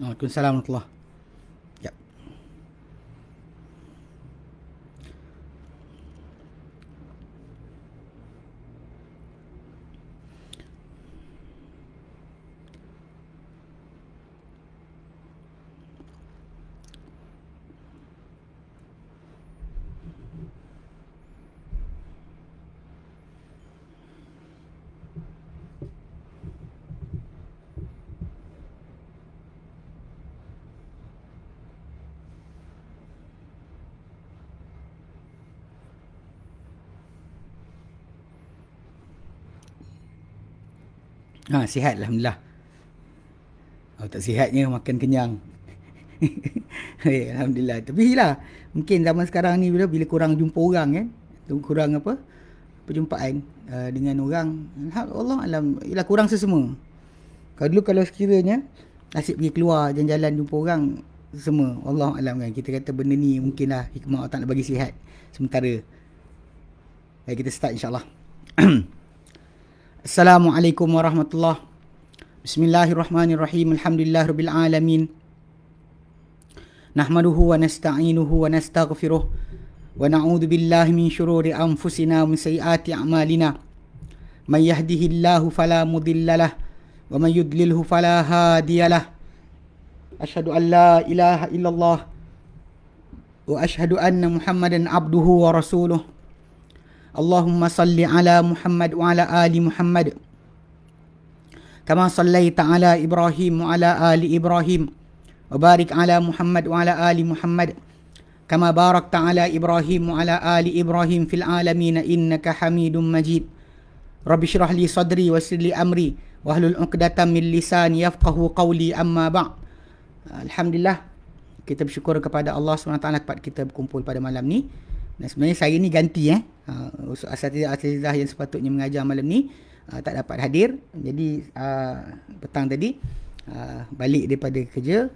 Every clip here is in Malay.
Waalaikumsalam warahmatullahi. Ya. Sihat alhamdulillah. Tak sihatnya makan kenyang. Alhamdulillah. Tapi lah, mungkin zaman sekarang ni bila kurang jumpa orang kan, kurang apa? Perjumpaan dengan orang. Allah alam, ialah kurang sesama. Kalau sekiranya asyik pergi keluar jalan-jalan jumpa orang semua, Allah alam kan, kita kata benda ni mungkinlah hikmah Allah Ta'ala bagi sihat sementara. Baik, kita start insyaAllah. Assalamualaikum warahmatullahi. Bismillahirrahmanirrahim. Alhamdulillah rabbil alamin. Nahmaduhu wa nasta'inuhu wa nastaghfiruh wa na'udzu billahi min syururi anfusina wa min sayyiati a'malina. May yahdihillahu fala mudhillalah wa may yudlilhu fala hadiyalah. Asyhadu an la ilaha illallah wa asyhadu anna Muhammadan abduhu wa rasuluh. Allahumma salli ala Muhammad wa ala ali Muhammad kama sallaita ala Ibrahim wa ala ali Ibrahim wa barik ala Muhammad wa ala ali Muhammad kama barakta ala Ibrahim wa ala ali Ibrahim fil alamin innaka Hamidum Majid. Rabbi shrah li sadri wa yassir li amri wahlul 'uqdatam min lisani yafqahu qawli, amma ba'd. Alhamdulillah, kita bersyukur kepada Allah SWT kepada kita berkumpul pada malam ni. Dan sebenarnya saya ni ganti asatidah yang sepatutnya mengajar malam ni tak dapat hadir. Jadi petang tadi balik daripada kerja.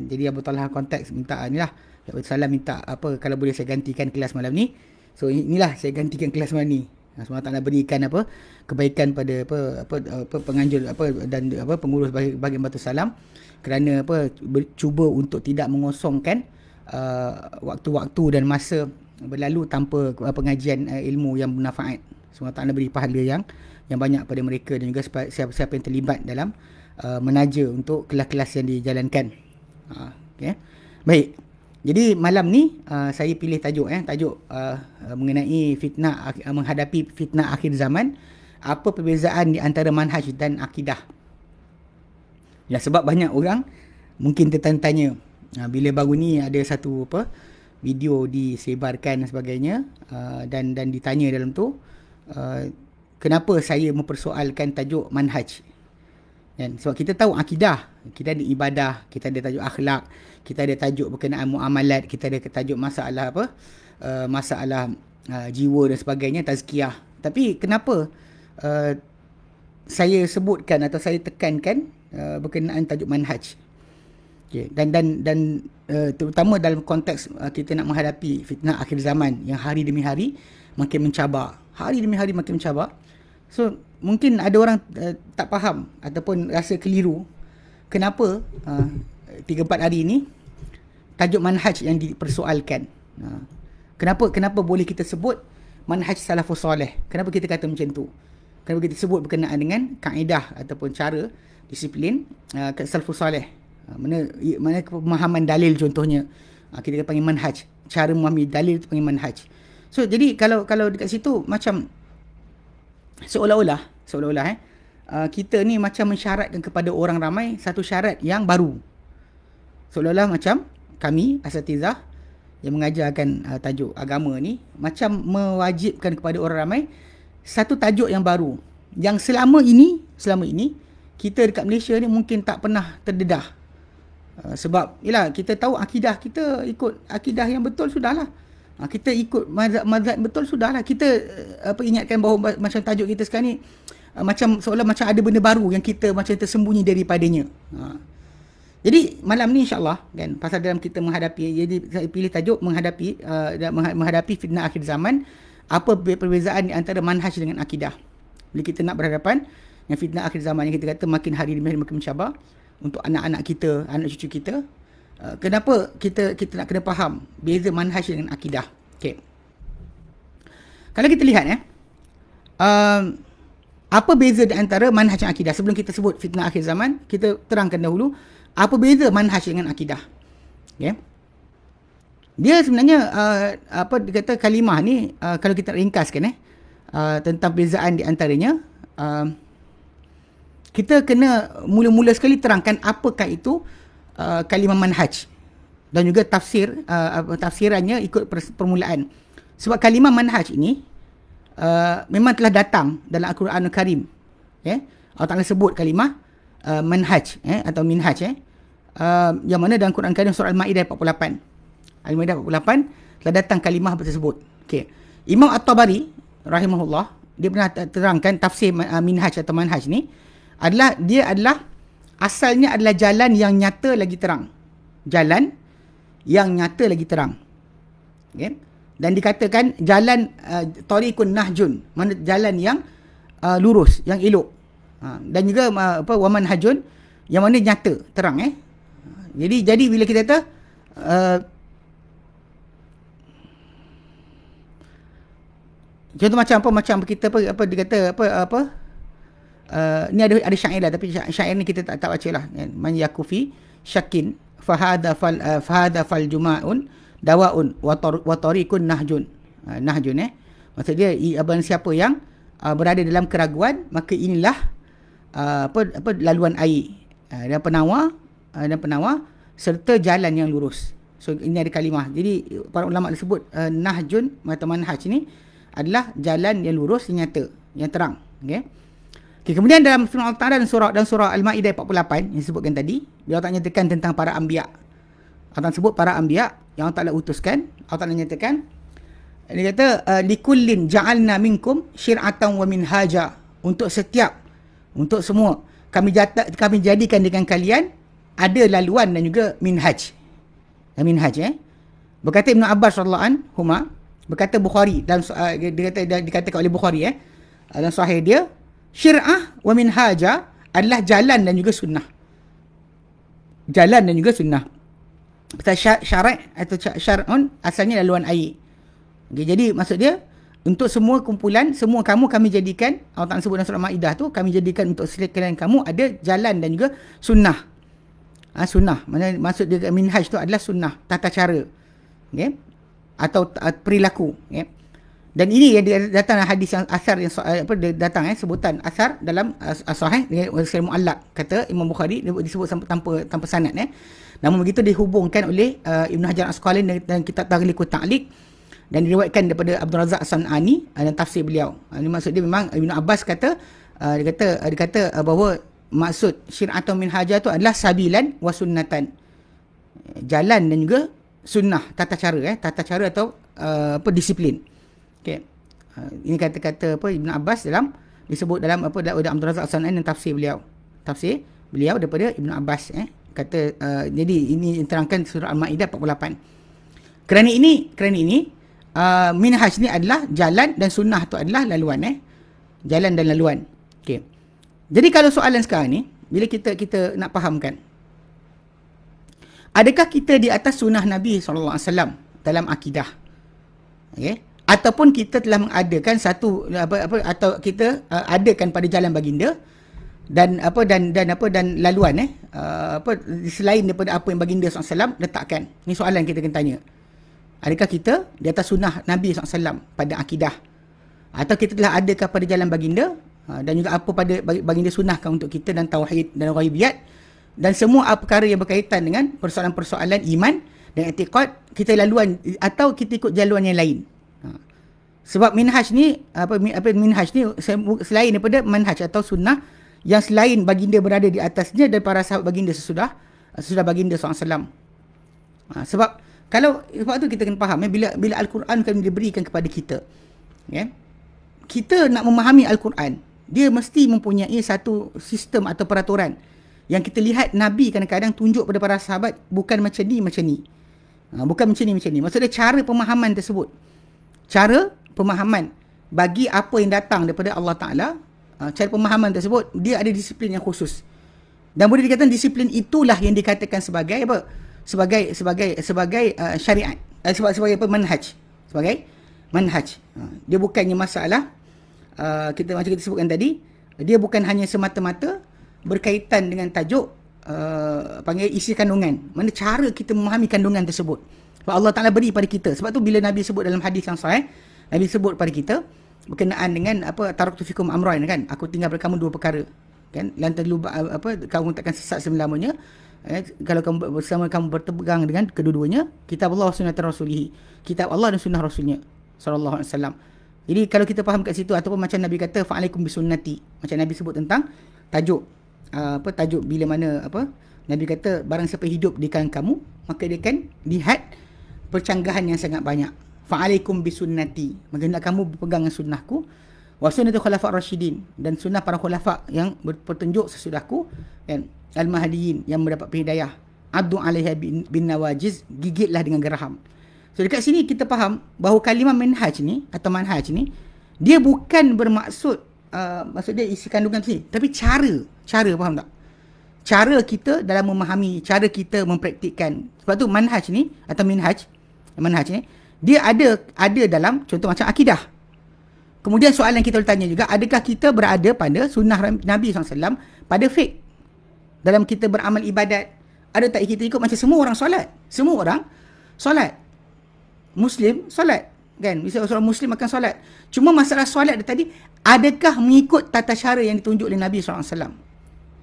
Jadi Abu Talha kontak minta inilah, Abu Salam minta apa kalau boleh saya gantikan kelas malam ni. So inilah saya gantikan kelas malam ni. Semua tak nak berikan apa kebaikan pada apa penganjur dan pengurus bahagian Batu Salam kerana cuba untuk tidak mengosongkan waktu-waktu dan masa berlalu tanpa pengajian ilmu yang bermanfaat. Semua tak nak beri pahala yang banyak pada mereka dan juga siapa-siapa yang terlibat dalam menaja untuk kelas-kelas yang dijalankan. Okay. Baik. Jadi malam ni saya pilih tajuk mengenai menghadapi fitnah akhir zaman. Apa perbezaan di antara manhaj dan akidah? Ya, sebab banyak orang mungkin tertanya, bila baru ni ada satu video disebarkan dan sebagainya, dan ditanya dalam tu kenapa saya mempersoalkan tajuk manhaj. Dan sebab kita tahu akidah, kita ada ibadah, kita ada tajuk akhlak, kita ada tajuk berkenaan muamalat, kita ada tajuk masalah masalah jiwa dan sebagainya, tazkiyah. Tapi kenapa saya sebutkan atau saya tekankan berkenaan tajuk manhaj? Okay. Dan terutama dalam konteks kita nak menghadapi fitnah akhir zaman yang hari demi hari makin mencabar. Hari demi hari makin mencabar. So, mungkin ada orang tak faham ataupun rasa keliru kenapa 3-4 hari ini tajuk manhaj yang dipersoalkan. Kenapa boleh kita sebut manhaj salafus soleh? Kenapa kita kata macam tu? Kenapa kita sebut berkenaan dengan kaedah ataupun cara disiplin salafus soleh? Mana pemahaman dalil contohnya, kita panggil manhaj. Cara memahami dalil itu panggil manhaj. So jadi kalau dekat situ macam seolah-olah kita ni macam mensyaratkan kepada orang ramai satu syarat yang baru. Seolah-olah macam kami asatizah yang mengajarkan tajuk agama ni macam mewajibkan kepada orang ramai satu tajuk yang baru yang selama ini kita dekat Malaysia ni mungkin tak pernah terdedah. Sebab yalah, kita tahu akidah, kita ikut akidah yang betul sudahlah. Kita ikut mazhab betul sudahlah. Kita ingatkan bahawa macam tajuk kita sekarang ni macam seolah macam ada benda baru yang kita macam tersembunyi daripadanya. Jadi malam ni insya-Allah kan, pasal dalam kita menghadapi, jadi saya pilih tajuk menghadapi fitnah akhir zaman, apa perbezaan di antara manhaj dengan akidah. Bila kita nak berhadapan dengan fitnah akhir zaman yang kita kata makin hari demi hari makin mencabar, untuk anak-anak kita, anak cucu kita. Kenapa kita nak kena faham beza manhaj dengan akidah. Okay. Kalau kita lihat apa beza di antara manhaj dan akidah? Sebelum kita sebut fitnah akhir zaman, kita terangkan dahulu apa beza manhaj dengan akidah. Okay. Dia sebenarnya dia kata kalimah ni kalau kita ringkaskan tentang bezaan di antaranya, kita kena mula-mula sekali terangkan apakah itu kalimah manhaj dan juga tafsirannya ikut permulaan. Sebab kalimah manhaj ini memang telah datang dalam Al-Quran Al-Karim. Allah Ta'ala sebut kalimah manhaj atau minhaj yang mana dalam Quran Al-Karim surah Al-Ma'idah 48. Al-Ma'idah 48 telah datang kalimah tersebut. Okay. Imam At-Tabari rahimahullah, dia pernah terangkan tafsir minhaj atau manhaj ni dia adalah asalnya adalah jalan yang nyata lagi terang. Jalan yang nyata lagi terang. Okay. Dan dikatakan jalan tariqun nahjun, mana jalan yang lurus, yang elok. Dan juga wa manhajun, yang mana nyata, terang. Jadi bila kita kata contoh macam kita dia kata ni ada syair lah, tapi syair ni kita tak baca lah. Man yakufi syakin fahada fal jumaun dawaun wa tariqun nahjun. Nahjun maksud dia siapa yang berada dalam keraguan, maka inilah laluan air dan penawar serta jalan yang lurus. So ini ada kalimah. Jadi para ulama disebut nahjun atau manhaj ni adalah jalan yang lurus, yang nyata, yang terang. Okay, kemudian dalam firman Allah Ta'ala dan surah Al-Ma'idah 48 yang disebutkan tadi, dia tak nyatakan tentang para anbiya. Allah sebut para anbiya yang Allah Ta'ala utuskan. Allah Ta'ala nyatakan, dia kata likullin ja'alna minkum syir'atan wa minhaja, untuk semua kami jadikan dengan kalian ada laluan dan juga minhaj. Berkata Ibn Abbas radhiyallahu anhuma, berkata Bukhari dan dikatakan oleh Bukhari dalam sahih dia, syir'ah wa minhaja adalah jalan dan juga sunnah. Jalan dan juga sunnah. Syarat atau syar'un asalnya laluan air. Okay, jadi maksud dia untuk semua kumpulan, semua kamu kami jadikan, Allah Ta'ala sebut dalam surah Ma'idah tu, kami jadikan untuk sekalian kamu ada jalan dan juga sunnah. Sunnah, maksud dia minhaj tu adalah sunnah, tata cara. Okay? Atau perilaku. Okay? Dan ini yang datang dalam hadis yang asar yang datang sebutan asar dalam sahih dengan sekali muallaq, kata Imam Bukhari, disebut tanpa sanad. Namun begitu dihubungkan oleh Ibn Hajar Asqalani dan kitab Taghliqut Ta'liq, dan diriwayatkan daripada Abdul Razak As-San'ani dan tafsir beliau. Ini maksud dia memang Ibn Abbas kata dia kata bahawa maksud syir'atun minhaja tu adalah sabilan wa sunnatan, jalan dan juga sunnah, tata cara atau disiplin. Okay. Ini kata-kata Ibn Abbas disebut dalam Abdul Razak As-San'ani dan tafsir beliau daripada Ibn Abbas. Kata jadi ini diterangkan surah Al-Ma'idah 48. Kerana ini minhaj ni adalah jalan dan sunnah tu adalah laluan. Jalan dan laluan. Okay. Jadi kalau soalan sekarang ni, bila kita nak fahamkan, adakah kita di atas sunnah Nabi SAW dalam akidah? Okay. Ataupun kita telah mengadakan satu atau kita adakan pada jalan baginda dan laluan selain daripada apa yang baginda SAW letakkan. Ini soalan kita kena tanya. Adakah kita di atas sunnah Nabi SAW pada akidah, atau kita telah adakah pada jalan baginda dan juga apa pada baginda sunnahkan untuk kita dan tauhid dan ghaibiyat dan semua perkara yang berkaitan dengan persoalan-persoalan iman dan i'tiqad, kita laluan atau kita ikut jaluan yang lain. Sebab minhaj ni minhaj ni selain daripada manhaj atau sunnah yang selain baginda berada di atasnya dan para sahabat baginda sesudah baginda SAW. Sebab tu kita kena faham bila Al-Quran kami diberikan kepada kita, kita nak memahami Al-Quran, dia mesti mempunyai satu sistem atau peraturan yang kita lihat Nabi kadang-kadang tunjuk pada para sahabat, bukan macam ni. Bukan macam ni. Maksudnya cara pemahaman tersebut, cara pemahaman bagi apa yang datang daripada Allah Ta'ala, cara pemahaman tersebut dia ada disiplin yang khusus. Dan boleh dikatakan disiplin itulah yang dikatakan sebagai apa? Sebagai syariat, sebagai apa? Manhaj. Sebagai manhaj. Dia bukannya masalah kita macam kita sebutkan tadi, dia bukan hanya semata-mata berkaitan dengan tajuk panggil isi kandungan. Mana cara kita memahami kandungan tersebut. Sebab Allah Ta'ala beri pada kita. Sebab tu bila Nabi sebut dalam hadis yang sahih, Nabi sebut pada kita berkenaan dengan apa, taraktu fikum amrain kan, aku tinggal pada kamu dua perkara kan, lantas kamu takkan sesat selama-lamanya kalau kamu bersama kamu berpegang dengan kedua-duanya, kitab Allah sunnah rasulih, kitab Allah dan sunnah rasulnya sallallahu alaihi wasallam. Jadi kalau kita faham kat situ, ataupun macam Nabi kata fa'alaikum bisunnati, macam Nabi sebut tentang tajuk tajuk bila mana Nabi kata barang siapa hidup di kalangan kamu, maka dia akan lihat percanggahan yang sangat banyak. Fa'alaikum bisunnati, maka hendak kamu berpegang dengan sunnahku, wa sunnatul khulafa' rasyidin, dan sunnah para khulafa yang berpetunjuk sesudahku, dan al-mahdiyin yang mendapat hidayah, addu 'alaiha bin nawajiz, gigitlah dengan geraham. So dekat sini kita faham bahawa kalimah manhaj ni atau manhaj ni, dia bukan bermaksud maksud dia isi kandungan tu, tapi cara faham tak? Cara kita dalam memahami, cara kita mempraktikkan. Sebab tu manhaj ni atau manhaj ni dia ada dalam contoh macam akidah. Kemudian soalan yang kita boleh tanya juga, adakah kita berada pada sunnah Nabi SAW pada fiqh? Dalam kita beramal ibadat, ada tak kita ikut macam semua orang solat? Semua orang solat. Muslim solat. Kan? Misalnya seorang Muslim akan solat. Cuma masalah solat dia tadi, adakah mengikut tata cara yang ditunjuk oleh Nabi SAW?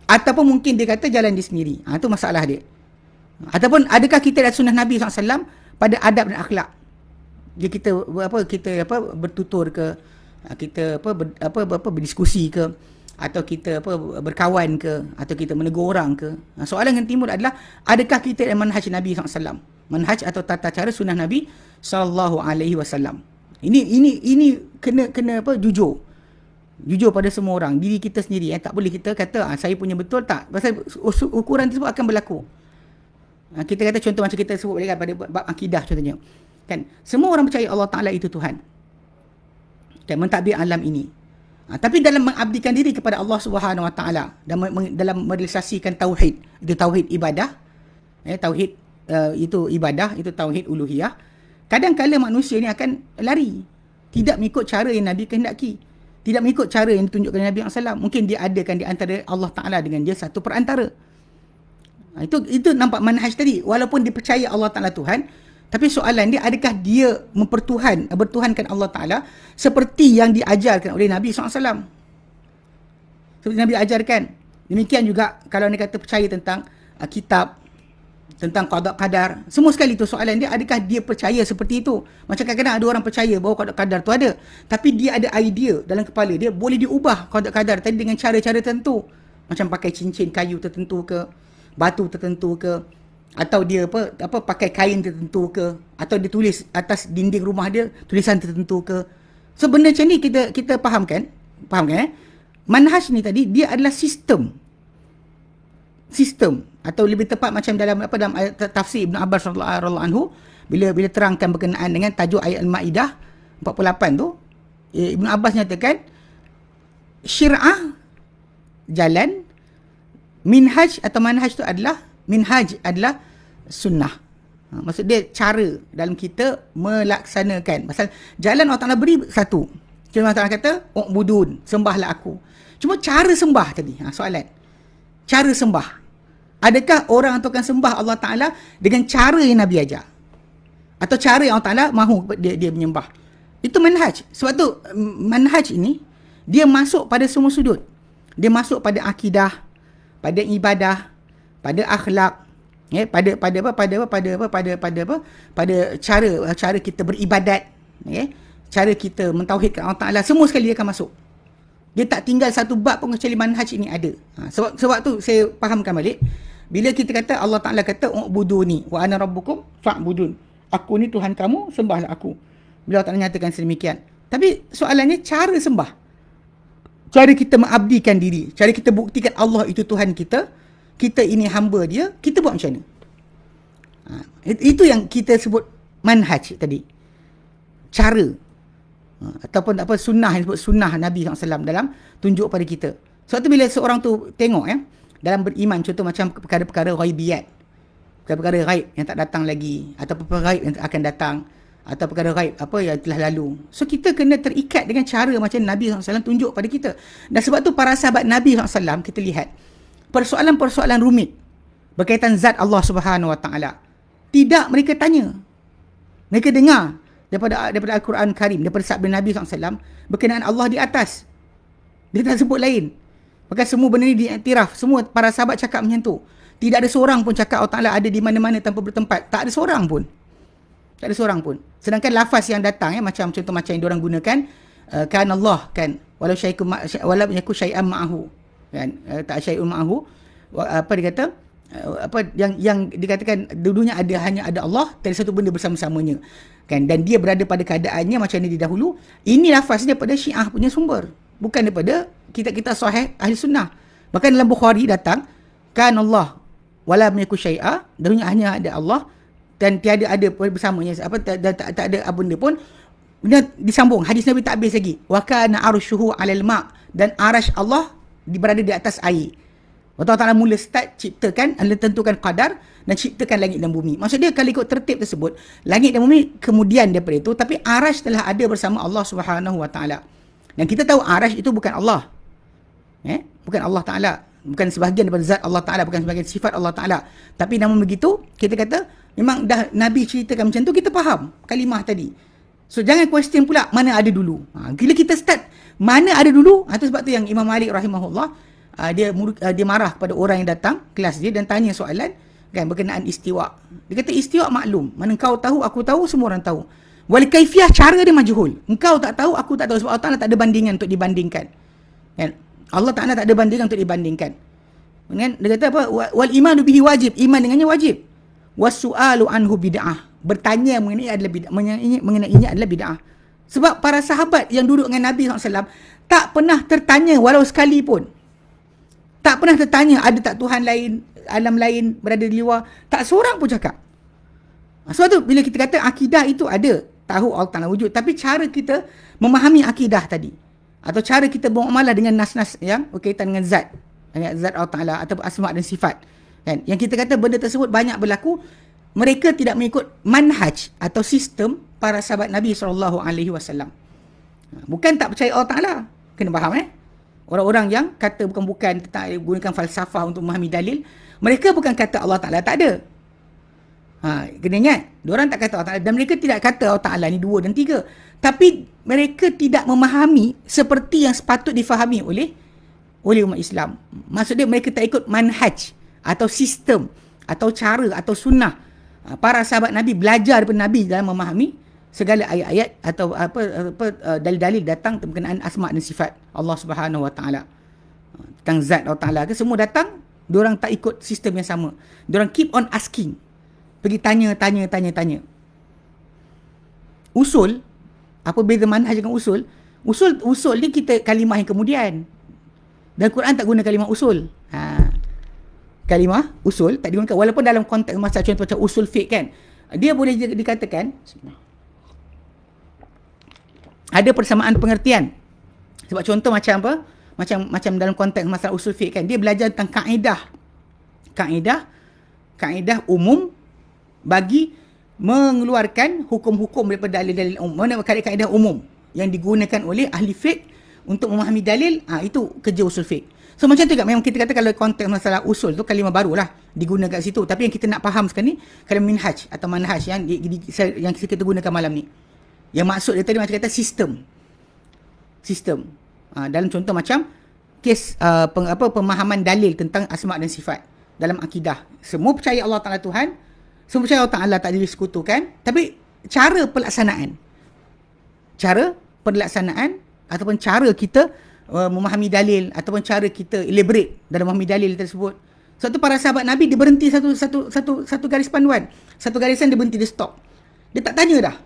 Ataupun mungkin dia kata jalan dia sendiri. Itu masalah dia. Ataupun adakah kita ada sunnah Nabi SAW pada adab dan akhlak? Kita bertutur ke, kita berdiskusi ke, atau kita berkawan ke, atau kita menegur orang ke. Soalan yang timbul adalah, adakah kita ada manhaj Nabi SAW? Manhaj atau tata cara sunnah Nabi SAW. Ini kena jujur pada semua orang, diri kita sendiri. Tak boleh kita kata saya punya betul, tak. Pasal ukuran tersebut akan berlaku. Kita kata contoh macam kita sebut pada bab akidah contohnya. Kan, semua orang percaya Allah Ta'ala itu Tuhan dan mentadbir alam ini. Tapi dalam mengabdikan diri kepada Allah Subhanahu Wa Ta'ala dan dalam merealisasikan tauhid, itu tauhid ibadah, tauhid itu ibadah, itu tauhid uluhiyah. Kadang-kala manusia ni akan lari, tidak mengikut cara yang Nabi kehendaki, tidak mengikut cara yang ditunjukkan oleh Nabi SAW. Mungkin dia adakan di antara Allah Ta'ala dengan dia satu perantara. Itu nampak manhaj tadi. Walaupun dia percaya Allah Ta'ala Tuhan, tapi soalan dia, adakah dia bertuhankan Allah Ta'ala seperti yang diajarkan oleh Nabi SAW? Seperti Nabi ajarkan. Demikian juga kalau dia kata percaya tentang kitab, tentang qada qadar. Semua sekali itu soalan dia, adakah dia percaya seperti itu? Macam kadang-kadang ada orang percaya bahawa qada qadar tu ada, tapi dia ada idea dalam kepala dia, boleh diubah qada qadar tadi dengan cara-cara tertentu. Macam pakai cincin kayu tertentu ke, batu tertentu ke, atau dia pakai kain tertentu ke, atau dia tulis atas dinding rumah dia tulisan tertentu ke. Sebenarnya ni kita fahamkan manhaj ni tadi dia adalah sistem atau lebih tepat macam dalam tafsir Ibn Abbas radhiyallahu anhu bila terangkan berkenaan dengan tajuk ayat Al-Maidah 48 tu, Ibn Abbas nyatakan syir'ah jalan, minhaj atau manhaj tu adalah, minhaj adalah sunnah. Maksud dia cara dalam kita melaksanakan. Pasal jalan Allah Ta'ala beri satu. Cuma Allah Ta'ala kata, u'budun, sembahlah aku. Cuma cara sembah tadi, soalan. Cara sembah. Adakah orang itu akan sembah Allah Ta'ala dengan cara yang Nabi ajar? Atau cara yang Allah Ta'ala mahu dia menyembah? Itu manhaj. Sebab tu, manhaj ini, dia masuk pada semua sudut. Dia masuk pada akidah, pada ibadah, pada akhlak, pada cara kita beribadat, cara kita mentauhidkan Allah Ta'ala, semua sekali dia akan masuk. Dia tak tinggal satu bab pun kecuali manhaj ini ada. Sebab tu saya fahamkan balik, bila kita kata Allah Ta'ala kata u'buduni wa ana rabbukum fa'budun, aku ni Tuhan kamu, sembahlah aku. Bila Allah Ta'ala nyatakan sedemikian. Tapi soalannya cara sembah, cara kita mengabdikan diri, cara kita buktikan Allah itu Tuhan kita, kita ini hamba dia, kita buat macam mana? Itu yang kita sebut manhaj tadi. Cara. Ataupun sunnah, yang disebut sunnah Nabi SAW dalam tunjuk pada kita. Sebab tu bila seorang tu tengok, dalam beriman, contoh macam perkara-perkara ghaibiyat, perkara-perkara ghaib yang tak datang lagi, atau perkara ghaib yang akan datang, atau perkara ghaib apa yang telah lalu. So kita kena terikat dengan cara macam Nabi SAW tunjuk pada kita. Dan sebab tu para sahabat Nabi SAW, kita lihat persoalan-persoalan rumit berkaitan zat Allah Subhanahu Wa Taala, tidak mereka tanya, mereka dengar daripada Al-Quran Karim, daripada sabda Nabi SAW berkenaan Allah di atas. Dia tak sebut lain. Maka semua benda ni diiktiraf. Semua para sahabat cakap macam tu. Tidak ada seorang pun cakap Allah Ta'ala ada di mana-mana tanpa bertempat. Tak ada seorang pun. Tak ada seorang pun. Sedangkan lafaz yang datang, macam contoh macam yang diorang gunakan, kan Allah, kan, walau yaku syai'an ma'ahu, kan, tak syai'un ma'ahu, apa dia kata, apa yang dikatakan dulunya hanya ada Allah, tak ada satu benda bersama-samanya, kan, dan dia berada pada keadaannya macam ni dahulu. Ini lafaz daripada Syiah punya sumber, bukan daripada kitab-kitab sahih ahli sunnah. Bahkan dalam Bukhari datang, kan Allah wala yaku syai'a, dulunya hanya ada Allah dan tiada ada bersamanya, apa, dan tak ada apa benda pun. Kemudian disambung, hadis Nabi tak habis lagi, wa kana arsyuhu 'alal ma', dan arash Allah berada di atas air. Allah Ta'ala mula start ciptakan, Allah tentukan qadar dan ciptakan langit dan bumi. Maksud dia kalau ikut tertib tersebut, langit dan bumi kemudian daripada itu, tapi arash telah ada bersama Allah Subhanahu Wa Ta'ala. Dan kita tahu arash itu bukan Allah, bukan Allah Ta'ala, bukan sebahagian daripada zat Allah Ta'ala, bukan sebahagian sifat Allah Ta'ala. Tapi namun begitu, kita kata memang dah Nabi ceritakan macam tu, kita faham kalimah tadi. So jangan question pula mana ada dulu. Bila kita start mana ada dulu, itu sebab tu yang Imam Malik rahimahullah, dia marah kepada orang yang datang kelas dia dan tanya soalan, kan, berkenaan istiwa. Dia kata istiwa maklum, mana kau tahu, aku tahu, semua orang tahu. Wal kaifiyah, cara dia majhul. Engkau tak tahu, aku tak tahu, sebab Allah Ta'ala tak ada bandingan untuk dibandingkan. Kan? Allah Ta'ala tak ada bandingan untuk dibandingkan. Kan? Dia kata apa? Wal imanu bihi wajib, iman dengannya wajib. Wasu'alu anhu bid'ah, bertanya mengenai adalah bid'ah, mengenainya adalah bid'ah. Sebab para sahabat yang duduk dengan Nabi SAW tak pernah tertanya walau sekali pun. Tak pernah tertanya ada tak Tuhan lain, alam lain berada di luar. Tak seorang pun cakap. Sebab tu bila kita kata akidah itu ada, tahu Allah Ta'ala wujud, tapi cara kita memahami akidah tadi, atau cara kita bermuamalah dengan nas-nas yang berkaitan dengan zat Allah Ta'ala atau asma' dan sifat, kan, yang kita kata benda tersebut banyak berlaku, mereka tidak mengikut manhaj atau sistem para sahabat Nabi SAW. Bukan tak percaya Allah Ta'ala, kena faham orang-orang yang kata bukan tentang gunakan falsafah untuk memahami dalil, mereka bukan kata Allah Ta'ala tak ada. Kena ingat, diorang tak kata Allah Ta'ala, dan mereka tidak kata Allah Ta'ala ni 2 dan 3, tapi mereka tidak memahami seperti yang sepatut difahami oleh umat Islam. Maksudnya mereka tak ikut manhaj atau sistem atau cara atau sunnah para sahabat Nabi, belajar daripada Nabi dalam memahami segala ayat-ayat atau dalil-dalil datang berkenaan asma' dan sifat Allah Subhanahu Wa Ta'ala, tentang zat Allah Ta'ala ke, semua datang, diorang tak ikut sistem yang sama. Diorang keep on asking, pergi tanya. Usul, apa beza manhaj dengan usul? Usul ni kita kalimah yang kemudian. Dan Quran tak guna kalimah usul. Kalimah usul tak digunakan, walaupun dalam konteks masa contoh macam usul fiqh, kan, dia boleh dikatakan ada persamaan pengertian. Sebab contoh macam apa? Macam dalam konteks masalah usul fiqh, kan, dia belajar tentang kaedah umum bagi mengeluarkan hukum-hukum daripada dalil-dalil umum. Mana kaedah umum yang digunakan oleh ahli fiqh untuk memahami dalil, itu kerja usul fiqh. So macam tu juga, memang kita kata kalau konteks masalah usul tu kalimah barulah digunakan kat situ. Tapi yang kita nak faham sekarang ni kalimah minhaj atau manhaj yang kita gunakan malam ni. Yang maksud dia tadi macam kata sistem. Dalam contoh macam kes pemahaman dalil tentang asma' dan sifat dalam akidah. Semua percaya Allah Ta'ala Tuhan, semua percaya Allah Ta'ala tak disekutukan, tapi cara pelaksanaan ataupun cara kita memahami dalil ataupun cara kita elaborate dalam memahami dalil tersebut. Sebab tu para sahabat Nabi dia berhenti satu garis panduan, satu garisan dia berhenti, dia stop. Dia tak tanya dah.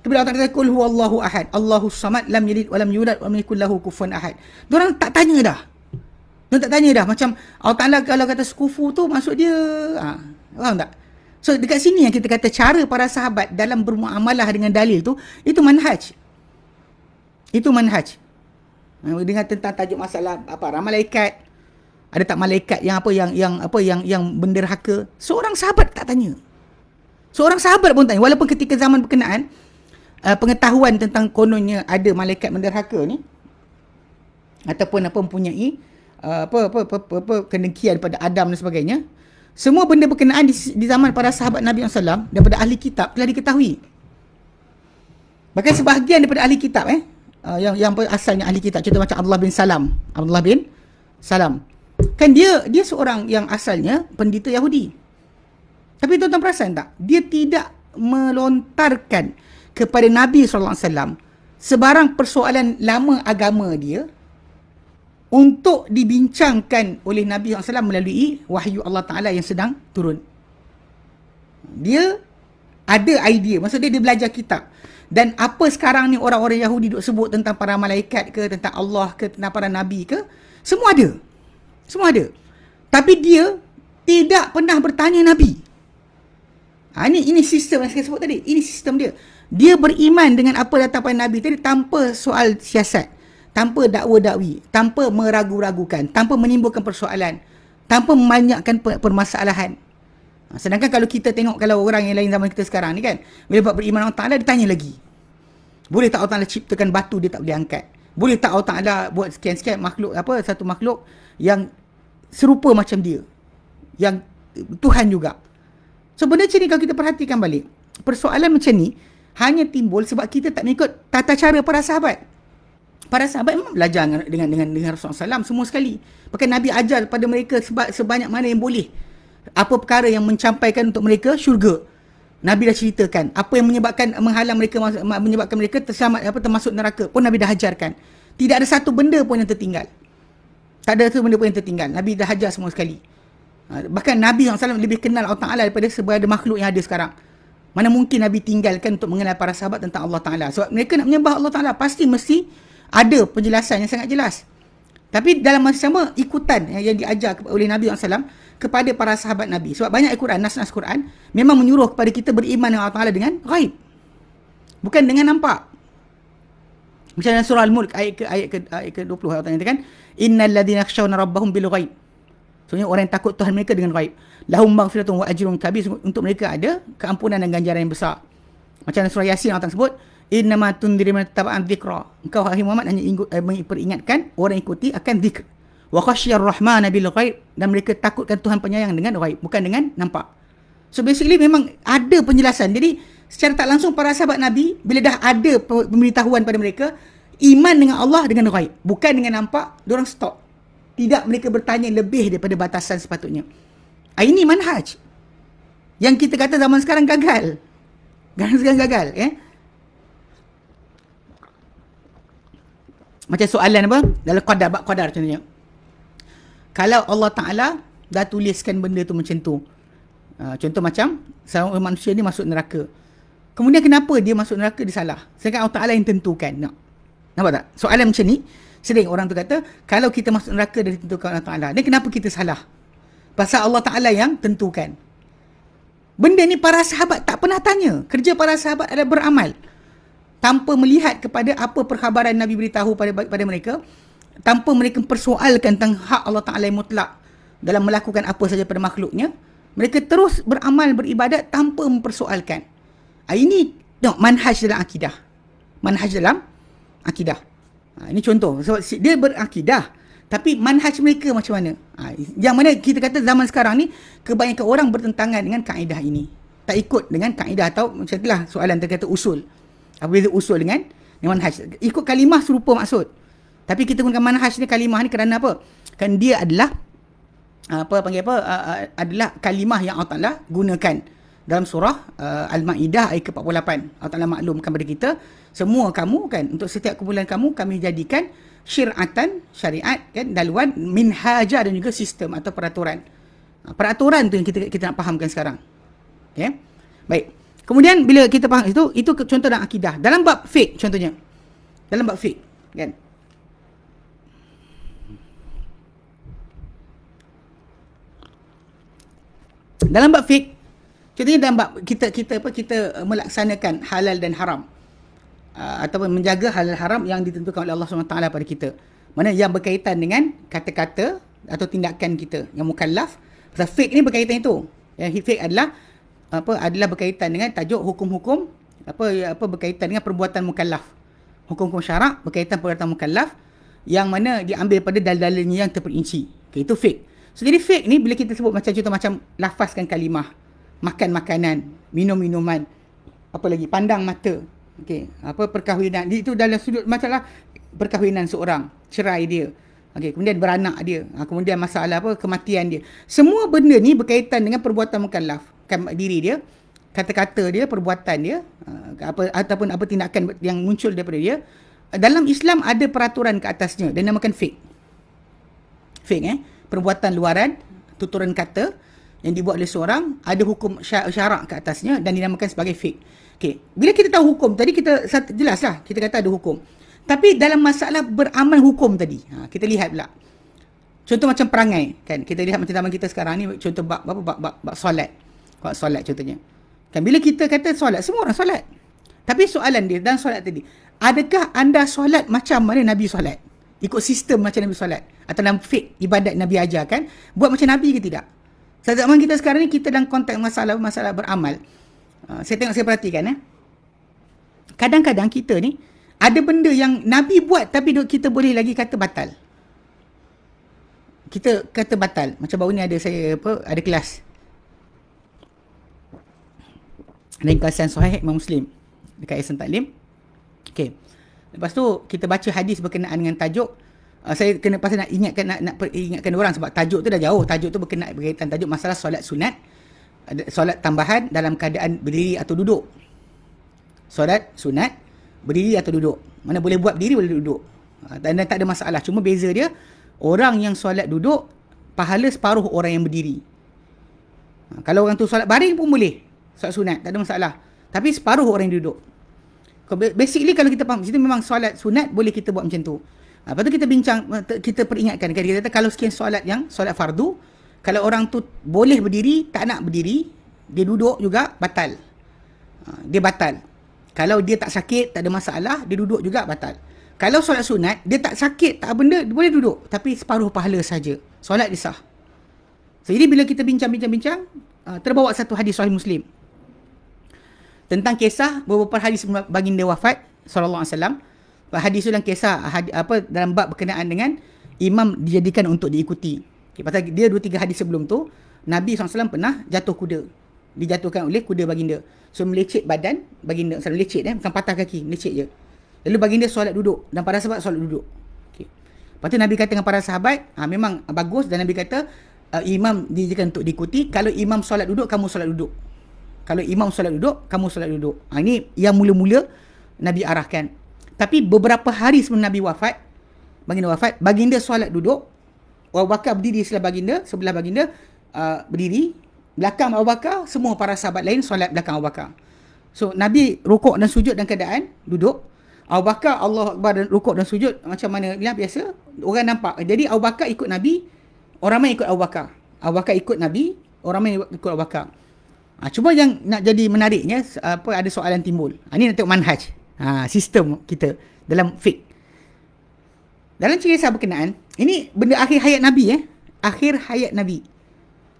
Bila Allah Ta'ala kul huwallahu ahad, Allahus samad, lam yalid wa lam yulad wa lam yakul lahu kufuwan ahad. Diorang tak tanya dah. Macam Allah Ta'ala kalau kata sekufu tu maksud dia, faham tak? So dekat sini yang kita kata cara para sahabat dalam bermuamalah dengan dalil tu, itu manhaj. Dengan tentang tajuk masalah apa, malaikat, Ada tak malaikat yang yang menderhaka? Seorang sahabat tak tanya. Seorang sahabat pun tanya. Walaupun ketika zaman berkenaan, pengetahuan tentang kononnya ada malaikat menderhaka ni, ataupun mempunyai kedengkian pada Adam dan sebagainya, semua benda berkenaan di zaman para sahabat Nabi SAW daripada ahli kitab telah diketahui. Bahkan sebahagian daripada ahli kitab yang asalnya ahli kitab, contoh macam Abdullah bin Salam, kan dia seorang yang asalnya pendeta Yahudi. Tapi tuan-tuan perasan tak? Dia tidak melontarkan kepada Nabi SAW sebarang persoalan lama agama dia untuk dibincangkan oleh Nabi SAW melalui wahyu Allah Ta'ala yang sedang turun. Dia ada idea, maksudnya dia belajar kitab. Dan apa sekarang ni orang-orang Yahudi duk sebut tentang para malaikat ke, tentang Allah ke, tentang para Nabi ke, semua ada. Semua ada. Tapi dia tidak pernah bertanya Nabi. Ini sistem yang saya sebut tadi. Ini sistem dia. Dia beriman dengan apa datang pada Nabi tadi tanpa soal siasat, tanpa dakwa-dakwi, tanpa meragu-ragukan, tanpa menimbulkan persoalan, tanpa membanyakkan permasalahan. Sedangkan kalau kita tengok, kalau orang yang lain zaman kita sekarang ni kan, bila buat beriman Allah Ta'ala, dia tanya lagi. Boleh tak Allah Ta'ala ciptakan batu dia tak boleh angkat? Boleh tak Allah Ta'ala buat sekian-sekian makhluk, satu makhluk yang serupa macam dia, yang Tuhan juga. So benda macam ni kalau kita perhatikan balik, persoalan macam ni hanya timbul sebab kita tak mengikut tata cara para sahabat. Para sahabat memang belajar dengan Rasulullah SAW semua sekali. Bahkan Nabi ajar pada mereka sebanyak mana yang boleh. Apa perkara yang mencampaikan untuk mereka syurga, Nabi dah ceritakan. Apa yang menghalang mereka, menyebabkan mereka termasuk neraka pun Nabi dah ajarkan. Tidak ada satu benda pun yang tertinggal. Tak ada satu benda pun yang tertinggal. Nabi dah ajar semua sekali. Bahkan Nabi SAW lebih kenal Allah Ta'ala daripada sebagai makhluk yang ada sekarang. Mana mungkin Nabi tinggalkan untuk mengenal para sahabat tentang Allah Ta'ala. Sebab mereka nak menyembah Allah Ta'ala, mesti ada penjelasan yang sangat jelas. Tapi dalam masa sama, ikutan yang diajar oleh Nabi SAW kepada para sahabat Nabi. Sebab banyak Al-Quran, nas-nas Quran memang menyuruh kepada kita beriman dengan Allah Ta'ala dengan ghaib, bukan dengan nampak. Macam dalam surah Al-Mulk ayat ke-20, Allah Ta'ala katakan, innal ladzina yakhshawna rabbahum bil ghaib. Sebenarnya orang yang takut Tuhan mereka dengan ghaib, lahum maghfiratun wa ajrun kabir, untuk mereka ada keampunan dan ganjaran yang besar. Macam dalam surah Yasin Allah sebut, innama tundiru man taba'an dzikra. Engkau wahai Muhammad hanya memperingatkan orang ikuti akan zikr. Wa khasyar rahmana bil ghaib, dan mereka takutkan Tuhan penyayang dengan ghaib, bukan dengan nampak. So basically memang ada penjelasan. Jadi secara tak langsung para sahabat Nabi bila dah ada pemberitahuan pada mereka, iman dengan Allah dengan ghaib, bukan dengan nampak, diorang stop. Tidak mereka bertanya lebih daripada batasan sepatutnya. Ini manhaj yang kita kata zaman sekarang gagal. Gagal. Macam soalan apa? Dalam bab qadar contohnya. Kalau Allah Ta'ala dah tuliskan benda tu macam tu. Contoh macam seorang manusia ni masuk neraka. Kemudian kenapa dia masuk neraka dia salah? Sedangkan Allah Ta'ala yang tentukan. Nampak tak? Soalan macam ni, sering orang tu kata, kalau kita masuk neraka dah ditentukan Allah Ta'ala, dan kenapa kita salah? Pasal Allah Ta'ala yang tentukan. Benda ni para sahabat tak pernah tanya. Kerja para sahabat adalah beramal tanpa melihat kepada apa perkhabaran Nabi beritahu pada mereka, tanpa mereka persoalkan tentang hak Allah Ta'ala yang mutlak dalam melakukan apa saja pada makhluknya. Mereka terus beramal, beribadat tanpa mempersoalkan. Ini manhaj dalam akidah. Manhaj dalam akidah. Ini contoh. So, dia berakidah, tapi manhaj mereka macam mana? Yang mana kita kata zaman sekarang ni kebanyakan orang bertentangan dengan kaedah ini. Tak ikut dengan kaedah, atau macam itulah soalan terkata usul. Apa beza usul dengan manhaj? Ikut kalimah serupa maksud. Tapi kita gunakan manhaj ni, kalimah ni kerana apa? Kan dia adalah adalah kalimah yang Allah Ta'ala gunakan dalam surah Al-Ma'idah ayat ke-48. Allah Ta'ala maklumkan kepada kita, semua kamu kan, untuk setiap kumpulan kamu kami jadikan syir'atan, syariat kan, daluan, minhaja, dan juga sistem atau peraturan. Peraturan tu yang kita nak fahamkan sekarang. Okay? Baik. Kemudian bila kita faham itu contoh dalam akidah. Dalam bab fiqh contohnya. Dalam bab fiqh kan. Dalam bab fiqh, contohnya dalam bab kita melaksanakan halal dan haram, ataupun menjaga halal haram yang ditentukan oleh Allah SWT pada kita. Mana yang berkaitan dengan kata-kata atau tindakan kita yang mukallaf. Pasal fiqh ni berkaitan itu. Yang fiqh adalah adalah berkaitan dengan tajuk hukum-hukum berkaitan dengan perbuatan mukallaf. Hukum-hukum syarak berkaitan perbuatan mukallaf yang mana diambil pada dalil-dalilnya yang terperinci. Okay, itu fiqh. So jadi fiqh ni bila kita sebut macam contoh macam lafazkan kalimah, makan makanan, minum minuman, apa lagi, pandang mata, okey, perkahwinan, itu dalam sudut masalah perkahwinan seorang, cerai dia, okey, kemudian beranak dia, kemudian masalah kematian dia. Semua benda ni berkaitan dengan perbuatan mukallaf, diri dia, kata-kata dia, perbuatan dia, ataupun apa tindakan yang muncul daripada dia. Dalam Islam ada peraturan ke atasnya dan dinamakan fiqh. Fiqh perbuatan luaran, tuturan kata yang dibuat oleh seorang, ada hukum syarak ke atasnya dan dinamakan sebagai fiqh. Okey, bila kita tahu hukum tadi, kita jelaslah kita kata ada hukum. Tapi dalam masalah beramal hukum tadi, kita lihat pula. Contoh macam perangai kan, kita lihat macam zaman kita sekarang ni, contoh bab solat. Bab solat contohnya. Kan bila kita kata solat, semua orang solat. Tapi soalan dia dalam solat tadi, adakah anda solat macam mana Nabi solat? Ikut sistem macam Nabi solat? Atau dalam fiqh ibadat Nabi ajarkan, buat macam Nabi ke tidak? Zaman kita sekarang ni, kita dalam konteks masalah beramal. Saya perhatikan kadang-kadang kita ni ada benda yang Nabi buat tapi kita boleh lagi kata batal. Kita kata batal. Macam baru ni ada ada kelas. Ringkasan Sahih Imam Muslim dekat Yayasan Taklim. Okey. Lepas tu kita baca hadis berkenaan dengan tajuk. Saya kena pasal nak ingatkan orang sebab tajuk tu dah jauh. Tajuk tu berkaitan tajuk masalah solat sunat, solat tambahan dalam keadaan berdiri atau duduk. Solat sunat berdiri atau duduk. Mana boleh buat berdiri, boleh duduk. Dan tak ada masalah. Cuma beza dia, orang yang solat duduk pahala separuh orang yang berdiri. Kalau orang tu solat baring pun boleh, solat sunat, tak ada masalah. Tapi separuh orang yang duduk. Basically kalau kita faham, kita memang solat sunat boleh kita buat macam tu. Lepas tu kita bincang, kita peringatkan, kita kata kalau sekian solat yang solat fardu, kalau orang tu boleh berdiri, tak nak berdiri, dia duduk juga, batal. Dia batal. Kalau dia tak sakit, tak ada masalah, dia duduk juga, batal. Kalau solat sunat, dia tak sakit, tak benda, dia boleh duduk. Tapi separuh pahala saja. Solat dia sah. So, jadi bila kita bincang-bincang, terbawa satu hadis Sahih Muslim. Tentang kisah beberapa hari sebelum baginda wafat, sallallahu alaihi wasallam. Hadis itu dalam kisah, dalam bab berkenaan dengan imam dijadikan untuk diikuti. Okay, pasal dia 2-3 hadis sebelum tu, Nabi SAW pernah jatuh kuda. Dijatuhkan oleh kuda baginda. So, melecet badan baginda. Misalnya melecet, bukan patah kaki, melecet je. Lalu baginda solat duduk. Dan para sahabat solat duduk. Okay. Lepas tu Nabi kata dengan para sahabat, memang bagus. Dan Nabi kata, imam dijadikan untuk diikuti. Kalau imam solat duduk, kamu solat duduk. Kalau imam solat duduk, kamu solat duduk. Ini yang mula-mula Nabi arahkan. Tapi beberapa hari sebelum Nabi wafat, baginda solat duduk. Abu Bakar berdiri sebelah baginda berdiri. Belakang Abu Bakar, semua para sahabat lain solat belakang Abu Bakar. So, Nabi rukuk dan sujud dalam keadaan duduk. Abu Bakar, Allah Akbar, dan rukuk dan sujud macam mana biasa. Orang nampak. Jadi, Abu Bakar ikut Nabi, orang main ikut Abu Bakar. Abu Bakar ikut Nabi, orang main ikut Abu Bakar. Cuma yang nak jadi menariknya, ada soalan timbul. Ini nak tengok manhaj. Sistem kita dalam fiqh. Dalam kisah berkenaan, ini benda akhir hayat Nabi. Akhir hayat Nabi.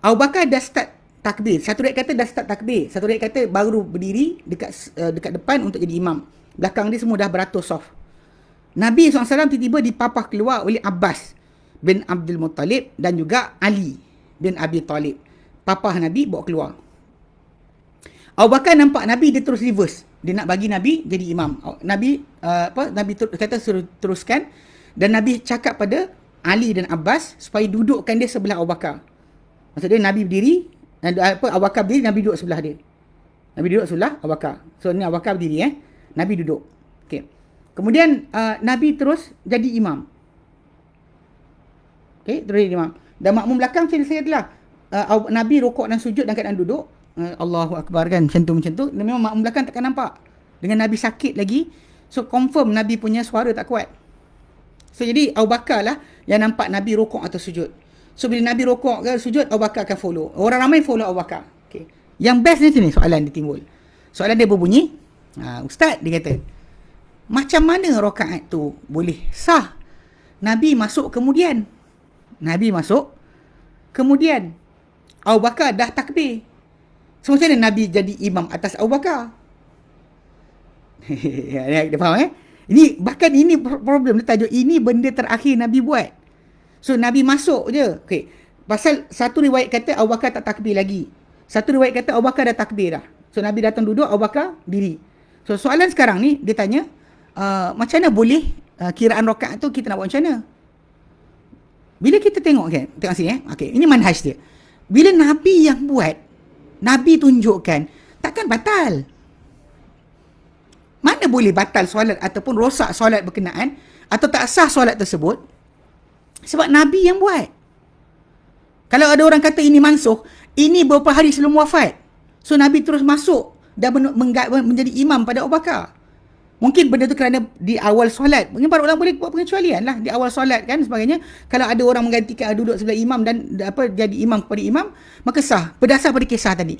Abu Bakar dah start takbir. Satu riwayat kata dah start takbir. Satu riwayat kata baru berdiri dekat depan untuk jadi imam. Belakang dia semua dah beratur saf. Nabi SAW tiba-tiba dipapah keluar oleh Abbas bin Abdul Muttalib dan juga Ali bin Abi Talib. Papah Nabi bawa keluar. Abu Bakar nampak Nabi, dia terus reverse. Dia nak bagi Nabi jadi imam. Nabi kata suruh teruskan. Dan Nabi cakap pada Ali dan Abbas supaya dudukkan dia sebelah Abu Bakar. Maksudnya Nabi berdiri, Abu Bakar berdiri, Nabi duduk sebelah dia. Nabi duduk sebelah Abu Bakar. So ni Abu Bakar berdiri, Nabi duduk. Okey. Kemudian Nabi terus jadi imam. Okey, terus jadi imam. Dan makmum belakang macam saya adalah Nabi rukuk dan sujud dalam keadaan duduk. Allahu Akbar kan, macam tu. Dan memang makmum belakang takkan nampak. Dengan Nabi sakit lagi, so confirm Nabi punya suara tak kuat. So jadi Abu Bakar lah yang nampak Nabi rukuk atau sujud. So bila Nabi rukuk ke sujud, Abu Bakar akan follow. Orang ramai follow Abu Bakar. Okay. Yang best ni sini soalan dia timbul. Soalan dia berbunyi, Ustaz dia kata, macam mana rakaat tu boleh sah? Nabi masuk kemudian. Nabi masuk. Kemudian Abu Bakar dah takbir. So macam mana Nabi jadi imam atas Abu Bakar? Dia faham Ini bahkan ini problem dia tajuk ini benda terakhir Nabi buat. So Nabi masuk je. Okey. Pasal satu riwayat kata Abu Bakar tak takbir lagi. Satu riwayat kata Abu Bakar dah takbir dah. So Nabi datang duduk, Abu Bakar diri. So soalan sekarang ni dia tanya, macam mana boleh kiraan rakaat tu kita nak buat macam mana? Bila kita tengok tengok sini Okey, ini manhaj dia. Bila Nabi yang buat, Nabi tunjukkan, takkan batal. Mana boleh batal solat ataupun rosak solat berkenaan atau tak sah solat tersebut sebab Nabi yang buat. Kalau ada orang kata ini mansuh, ini beberapa hari sebelum wafat. So Nabi terus masuk dan menjadi imam pada Abu Bakar. Mungkin benda tu kerana di awal solat. Mungkin para ulama boleh buat pengecualian lah di awal solat kan sebagainya. Kalau ada orang menggantikan duduk sebelah imam dan jadi imam kepada imam, maka sah berdasar pada kisah tadi.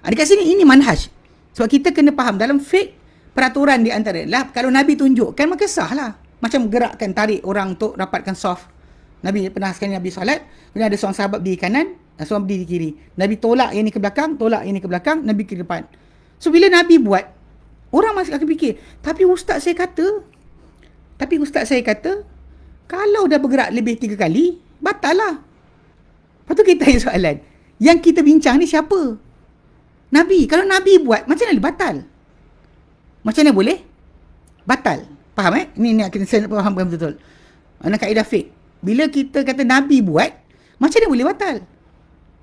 Dekat sini ini manhaj. Sebab kita kena faham dalam fiqh peraturan di antara lah kalau Nabi tunjukkan maka sah lah. Macam gerakkan tarik orang untuk rapatkan saf. Nabi pernah sekali Nabi solat, kemudian ada seorang sahabat berdiri kanan, seorang berdiri kiri. Nabi tolak yang ni ke belakang, tolak yang ni ke belakang, Nabi ke depan. So bila Nabi buat, orang masih akan fikir, tapi ustaz saya kata, kalau dah bergerak lebih 3 kali, batal lah. Lepas tu kita tanya soalan, yang kita bincang ni siapa? Nabi. Kalau Nabi buat, macam mana batal? Macam mana boleh batal? Faham Ini saya nak faham betul-betul. Mana kaedah fiqh. Bila kita kata Nabi buat, macam mana boleh batal?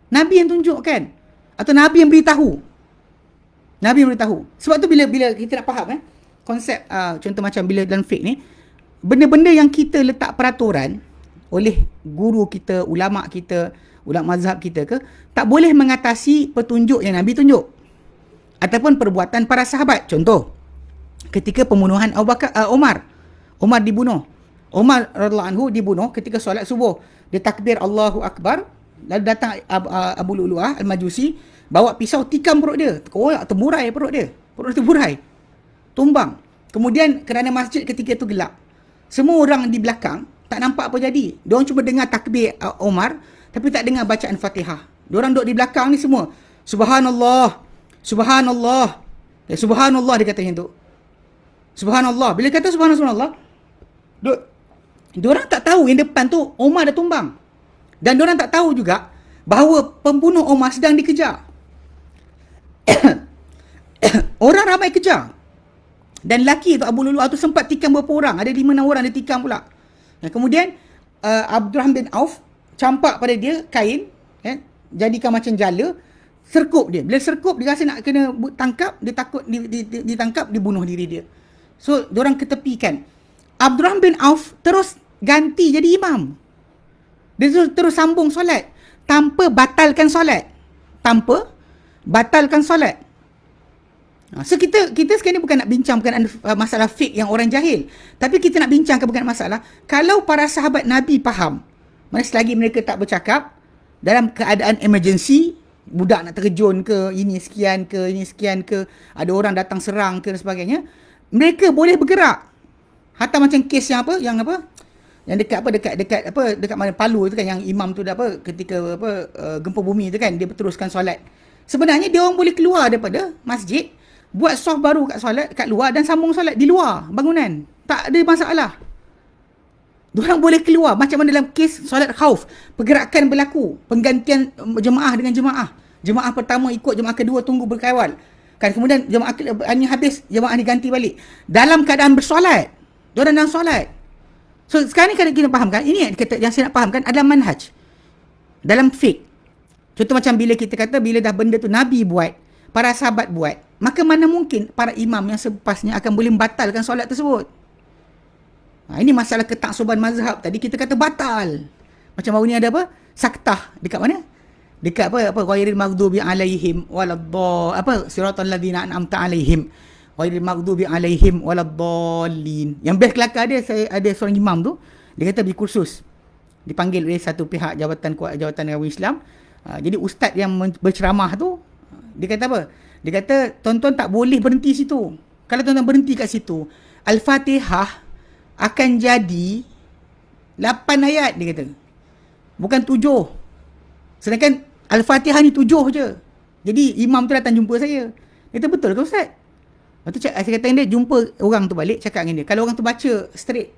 Nabi yang tunjukkan. Atau Nabi yang beritahu. Nabi yang beritahu. Sebab tu bila kita nak faham konsep, contoh macam bila dalam fiqh ni, benda-benda yang kita letak peraturan oleh guru kita, ulama' mazhab kita ke, tak boleh mengatasi petunjuk yang Nabi tunjuk. Ataupun perbuatan para sahabat. Contoh, ketika pembunuhan Umar dibunuh. Umar radhiyallahu anhu dibunuh ketika solat subuh. Dia takbir Allahu Akbar. Lalu datang Abu Lu'lu'ah Al-Majusi, bawa pisau tikam perut dia. Terburai perut dia. Perut dia terburai. Tumbang. Kemudian kerana masjid ketika itu gelap, semua orang di belakang tak nampak apa jadi. Diorang cuma dengar takbir Umar, tapi tak dengar bacaan Fatihah. Diorang duduk di belakang ni semua, Subhanallah, Subhanallah. Subhanallah dia kata macam tu. Subhanallah. Bila kata Subhanallah, diorang tak tahu yang depan tu Umar dah tumbang. Dan diorang tak tahu juga bahawa pembunuh Umar sedang dikejar. Orang ramai kejar. Dan lelaki tu Abu Lu'lu'ah tu sempat tikam beberapa orang. Ada 5-6 orang dia tikam pula. Kemudian Abdurrahman bin Auf campak pada dia kain, jadikan macam jala, serkup dia. Bila serkup, dia rasa nak kena tangkap, dia takut ditangkap, dibunuh diri dia. So diorang ketepikan. Abdurrahman bin Auf terus ganti jadi imam. Dia terus sambung solat tanpa batalkan solat. So kita sekarang ni bukan nak bincang berkenaan masalah fiqh yang orang jahil, tapi kita nak bincangkan berkenaan masalah kalau para sahabat Nabi faham, mana selagi mereka tak bercakap dalam keadaan emergency, budak nak terjun ke, ini sekian ke, ada orang datang serang ke dan sebagainya, mereka boleh bergerak. Hatta macam kes yang dekat mana Palu tu kan, yang imam tu ketika gempa bumi tu kan, dia berteruskan solat. Sebenarnya dia orang boleh keluar daripada masjid, buat soft baru kat luar dan sambung solat di luar bangunan. Tak ada masalah. Diorang boleh keluar. Macam mana dalam kes solat khauf, pergerakan berlaku, penggantian jemaah dengan jemaah. Jemaah pertama ikut, jemaah kedua tunggu berkawal. Kan, kemudian jemaah ni habis, jemaah ni ganti balik. Dalam keadaan bersolat. Diorang dalam solat. So sekarang ni kita fahamkan, ini yang saya nak fahamkan adalah manhaj dalam fiqh. Contoh macam bila kita kata, bila dah benda tu Nabi buat, para sahabat buat, maka mana mungkin para imam yang sepasnya akan boleh membatalkan solat tersebut. Ini masalah ketaksuban mazhab. Tadi kita kata batal. Macam baru ni ada apa? Saktah. Dekat mana? Dekat ghairil maghdubi alaihim siratal ladzina an'amta alaihim ghairil maghdubi alaihim waladdallin. Yang best kelakar dia, ada seorang imam tu, dia kata pergi kursus. Dipanggil oleh satu pihak jawatan agama Islam. Jadi ustaz yang berceramah tu, dia kata apa? Dia kata tuan-tuan tak boleh berhenti situ. Kalau tuan-tuan berhenti kat situ, Al-Fatihah akan jadi 8 ayat, dia kata. Bukan 7. Sedangkan Al-Fatihah ni 7 je. Jadi imam tu datang jumpa saya. Itu betul ke Ustaz? Lepas tu saya kata dengan dia, jumpa orang tu balik, cakap dengan dia. Kalau orang tu baca straight,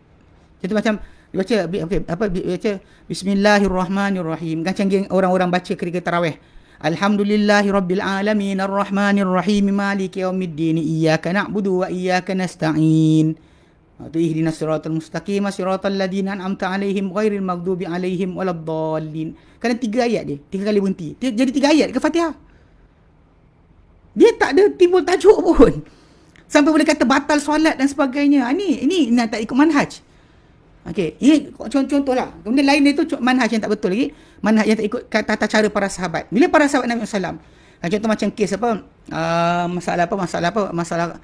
contoh macam dia baca baca Bismillahirrahmanirrahim. Macam orang-orang baca ketika tarawih. Alhamdulillahirabbil alamin arrahmanirrahim maliki yaumiddin iyyaka na'budu wa iyyaka nasta'in. Tu ihdinas siratal mustaqim siratal ladzina an'amta 'alaihim ghairil maghdubi 'alaihim waladdallin. Kan 3 ayat dia, 3 kali berhenti. Jadi 3 ayat ke Fatihah. Dia tak ada timbul tajuk pun. Sampai boleh kata batal solat dan sebagainya. Ini nak tak ikut manhaj. Okey, ini contoh-contohlah. Kemudian lain dia tu manhaj yang tak betul lagi. Manhaj yang tak ikut tata cara para sahabat. Bila para sahabat Nabi SAW, contoh macam kes apa, masalah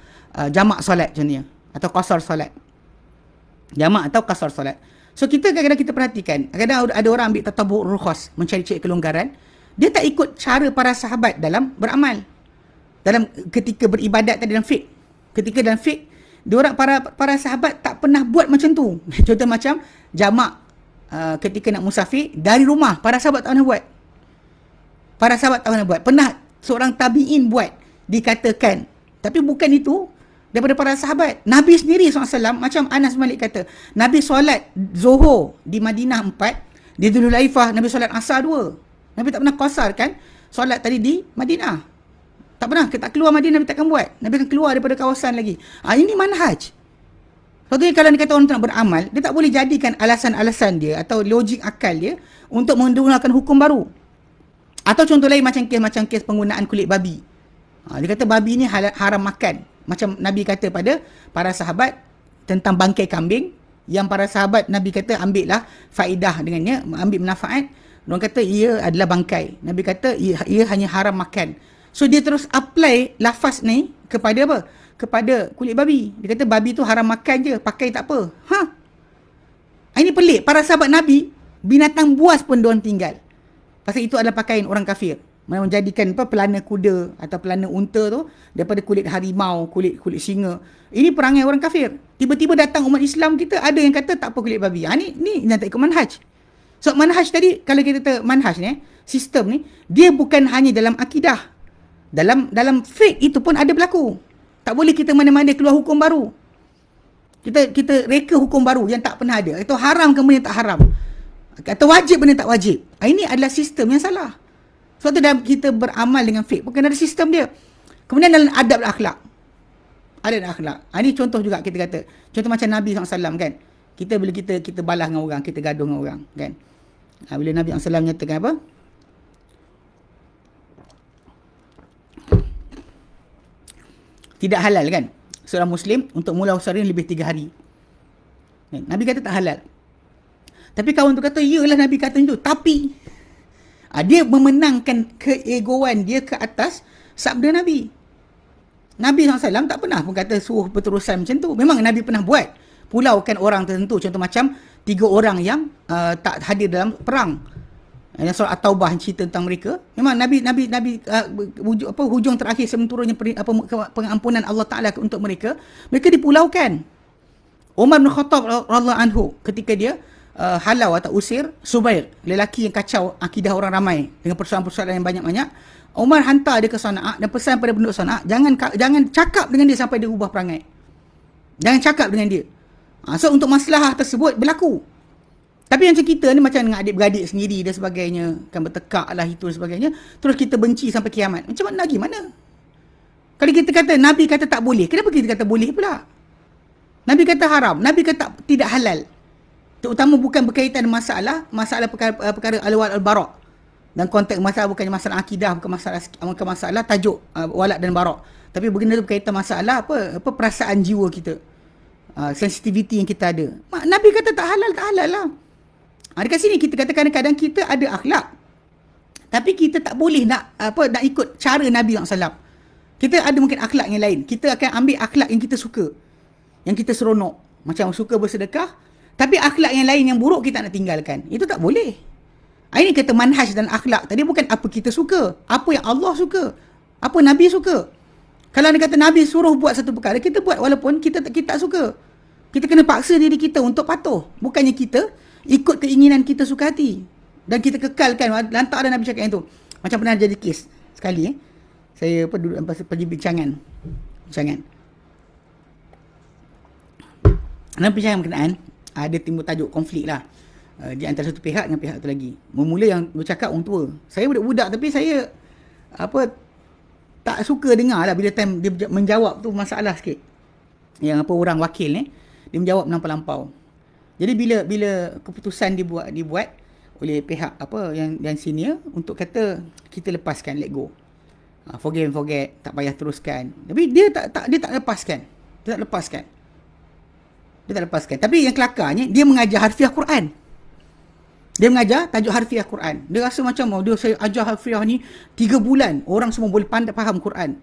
jamak solat contohnya, atau qasar solat. Jamak atau qasar solat. So kita kadang-kadang kita perhatikan, kadang-kadang ada orang ambil tatabur rukhas, mencari-cari kelonggaran. Dia tak ikut cara para sahabat dalam beramal. Dalam ketika beribadat tadi dalam fiqh. Ketika dalam fiqh, diorang para sahabat tak pernah buat macam tu. Contoh macam jamak ketika nak musafir dari rumah, para sahabat tak pernah buat. Para sahabat tak pernah buat. Pernah seorang tabi'in buat, dikatakan. Tapi bukan itu daripada para sahabat. Nabi sendiri SAW, macam Anas Malik kata, Nabi solat Zuhur di Madinah 4, di Dhul Hulaifah Nabi solat Asar 2. Nabi tak pernah qasar kan solat tadi di Madinah. Tak pernah, tak keluar Madinah Nabi takkan buat. Nabi akan keluar daripada kawasan lagi. Ini manhaj. Contohnya kalau dia kata orang tu nak beramal, dia tak boleh jadikan alasan-alasan dia atau logik akal dia untuk menggunakan hukum baru. Atau contoh lain macam kes penggunaan kulit babi. Dia kata babi ni haram makan. Macam Nabi kata pada para sahabat tentang bangkai kambing, yang para sahabat Nabi kata ambillah faedah dengannya, ambil manfaat. Orang kata ia adalah bangkai. Nabi kata ia hanya haram makan. So dia terus apply lafaz ni kepada apa? Kepada kulit babi. Dia kata babi tu haram makan je, pakai tak apa. Ini pelik. Para sahabat Nabi, binatang buas pun diorang tinggal. Pasal itu adalah pakaian orang kafir. Menjadikan pelana kuda atau pelana unta tu daripada kulit harimau, kulit singa. Ini perangai orang kafir. Tiba-tiba datang umat Islam kita, ada yang kata tak apa kulit babi. Ni tak ikut manhaj. So manhaj tadi, kalau kita kata manhaj ni, sistem ni, dia bukan hanya dalam akidah. Dalam fiqh itu pun ada berlaku. Tak boleh kita mana-mana keluar hukum baru. Kita reka hukum baru yang tak pernah ada. Itu haram ke benda tak haram. Atau wajib benda tak wajib. Ini adalah sistem yang salah. Sebab tu dalam kita beramal dengan fiqh, bukan ada sistem dia. Kemudian dalam adab dan akhlak. Adab dan akhlak. Ini contoh juga kita kata. Contoh macam Nabi SAW kan. Bila kita balas dengan orang, kita gaduh dengan orang kan. Bila Nabi SAW nyatakan apa? Tidak halal kan seorang Muslim untuk mula usaha lebih 3 hari. Nabi kata tak halal. Tapi kawan tu kata, iyalah Nabi kata itu. Tapi dia memenangkan keegoan dia ke atas sabda Nabi. Nabi SAW tak pernah pun kata suruh berterusan macam tu. Memang Nabi pernah buat. Pulaukan orang tertentu. Contoh macam 3 orang yang tak hadir dalam perang. Yang surah At-Taubah cerita tentang mereka. Memang Nabi hujung terakhir sebelum turunnya pengampunan Allah Ta'ala untuk mereka dipulaukan. Umar bin Khattab radhiyallahu anhu ketika dia halau atau usir Subair, lelaki yang kacau akidah orang ramai dengan persoalan-persoalan yang banyak-banyak. Umar hantar dia ke Sana'a dan pesan pada penduduk Sana'a, jangan cakap dengan dia sampai dia ubah perangai. Jangan cakap dengan dia. So untuk masalah tersebut berlaku. Tapi macam kita ni macam dengan adik-beradik sendiri dan sebagainya, kan bertekak lah itu dan sebagainya, terus kita benci sampai kiamat. Macam mana lagi? Mana? Kalau kita kata Nabi kata tak boleh, kenapa kita kata boleh pula? Nabi kata haram, Nabi kata tidak halal. Terutama bukan berkaitan masalah perkara al-wal al-bara'. Dan konteks masalah bukan masalah akidah, bukan masalah tajuk walad dan bara'. Tapi benda tu berkaitan masalah apa perasaan jiwa kita. Sensitivity yang kita ada. Nabi kata tak halal lah. Dekat sini kita kata kadang-kadang kita ada akhlak. Tapi kita tak boleh nak ikut cara Nabi SAW. Kita ada mungkin akhlak yang lain. Kita akan ambil akhlak yang kita suka. Yang kita seronok. Macam suka bersedekah. Tapi akhlak yang lain yang buruk kita nak tinggalkan. Itu tak boleh. Ini kata manhaj dan akhlak. Tadi bukan apa kita suka. Apa yang Allah suka. Apa Nabi suka. Kalau dia kata Nabi suruh buat satu perkara, kita buat walaupun kita tak suka. Kita kena paksa diri kita untuk patuh. Bukannya kita ikut keinginan kita suka hati. Dan kita kekalkan, lantak ada Nabi cakap yang tu. Macam pernah jadi kes sekali saya duduk pergi bincangan. Dalam bincangan berkenaan, ada timbul tajuk konflik lah. Di antara satu pihak dengan pihak tu lagi. Mula yang bercakap orang tua. Saya budak-budak tapi saya tak suka dengar lah bila time dia menjawab tu masalah sikit. Yang orang wakil ni, dia menjawab melampau-lampau. Jadi bila keputusan dibuat oleh pihak yang senior untuk kata kita lepaskan, let go. Forgive and forget, tak payah teruskan. Tapi dia tak lepaskan. Dia tak lepaskan. Tapi yang kelakarnya dia mengajar harfiah Quran. Dia mengajar tajuk harfiah Quran. Dia rasa macam saya ajar harfiah ni 3 bulan. Orang semua boleh pandai faham Quran.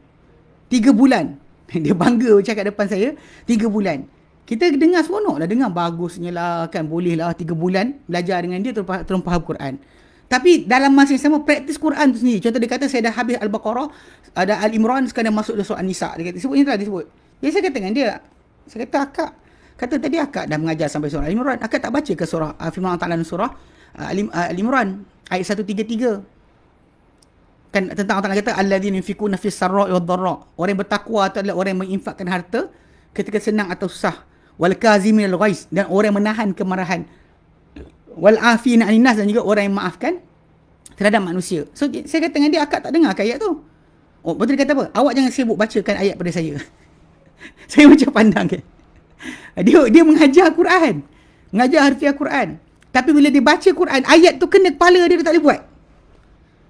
3 bulan. Dia bangga cakap depan saya. 3 bulan. Kita dengar seronok lah. Dengar bagusnya lah kan. Boleh lah 3 bulan belajar dengan dia terus faham Quran. Tapi dalam masa yang sama praktis Quran tu sendiri. Contoh dia kata saya dah habis Al-Baqarah. Ada Al-Imran. Sekarang dah masuk surah An-Nisa. Dia kata sebut ni telah disebut. Jadi saya kata dengan dia. Saya kata akak. Kata tadi akak dah mengajar sampai surah Al-Imran. Akak tak baca ke surah firman Allah Ta'ala surah Al-Imran ayat 133 kan tentang Allah Taala kata alladzina yunfikuna fis sarra'i wad dharra. Orang yang bertakwa itu adalah orang yang menginfakkan harta ketika senang atau susah. Wal kaziminal ghaiz, dan orang yang menahan kemarahan. Wal afina 'anil nas, dan juga orang yang maafkan terhadap manusia. So saya kata dengan dia akak tak dengar ayat tu. Oh betul dia kata apa? Awak jangan sibuk bacakan ayat pada saya. Saya macam pandang kan. Dia mengajar Quran. Mengajar harfiah Quran. Tapi bila dia baca Quran, ayat tu kena kepala dia tak boleh buat.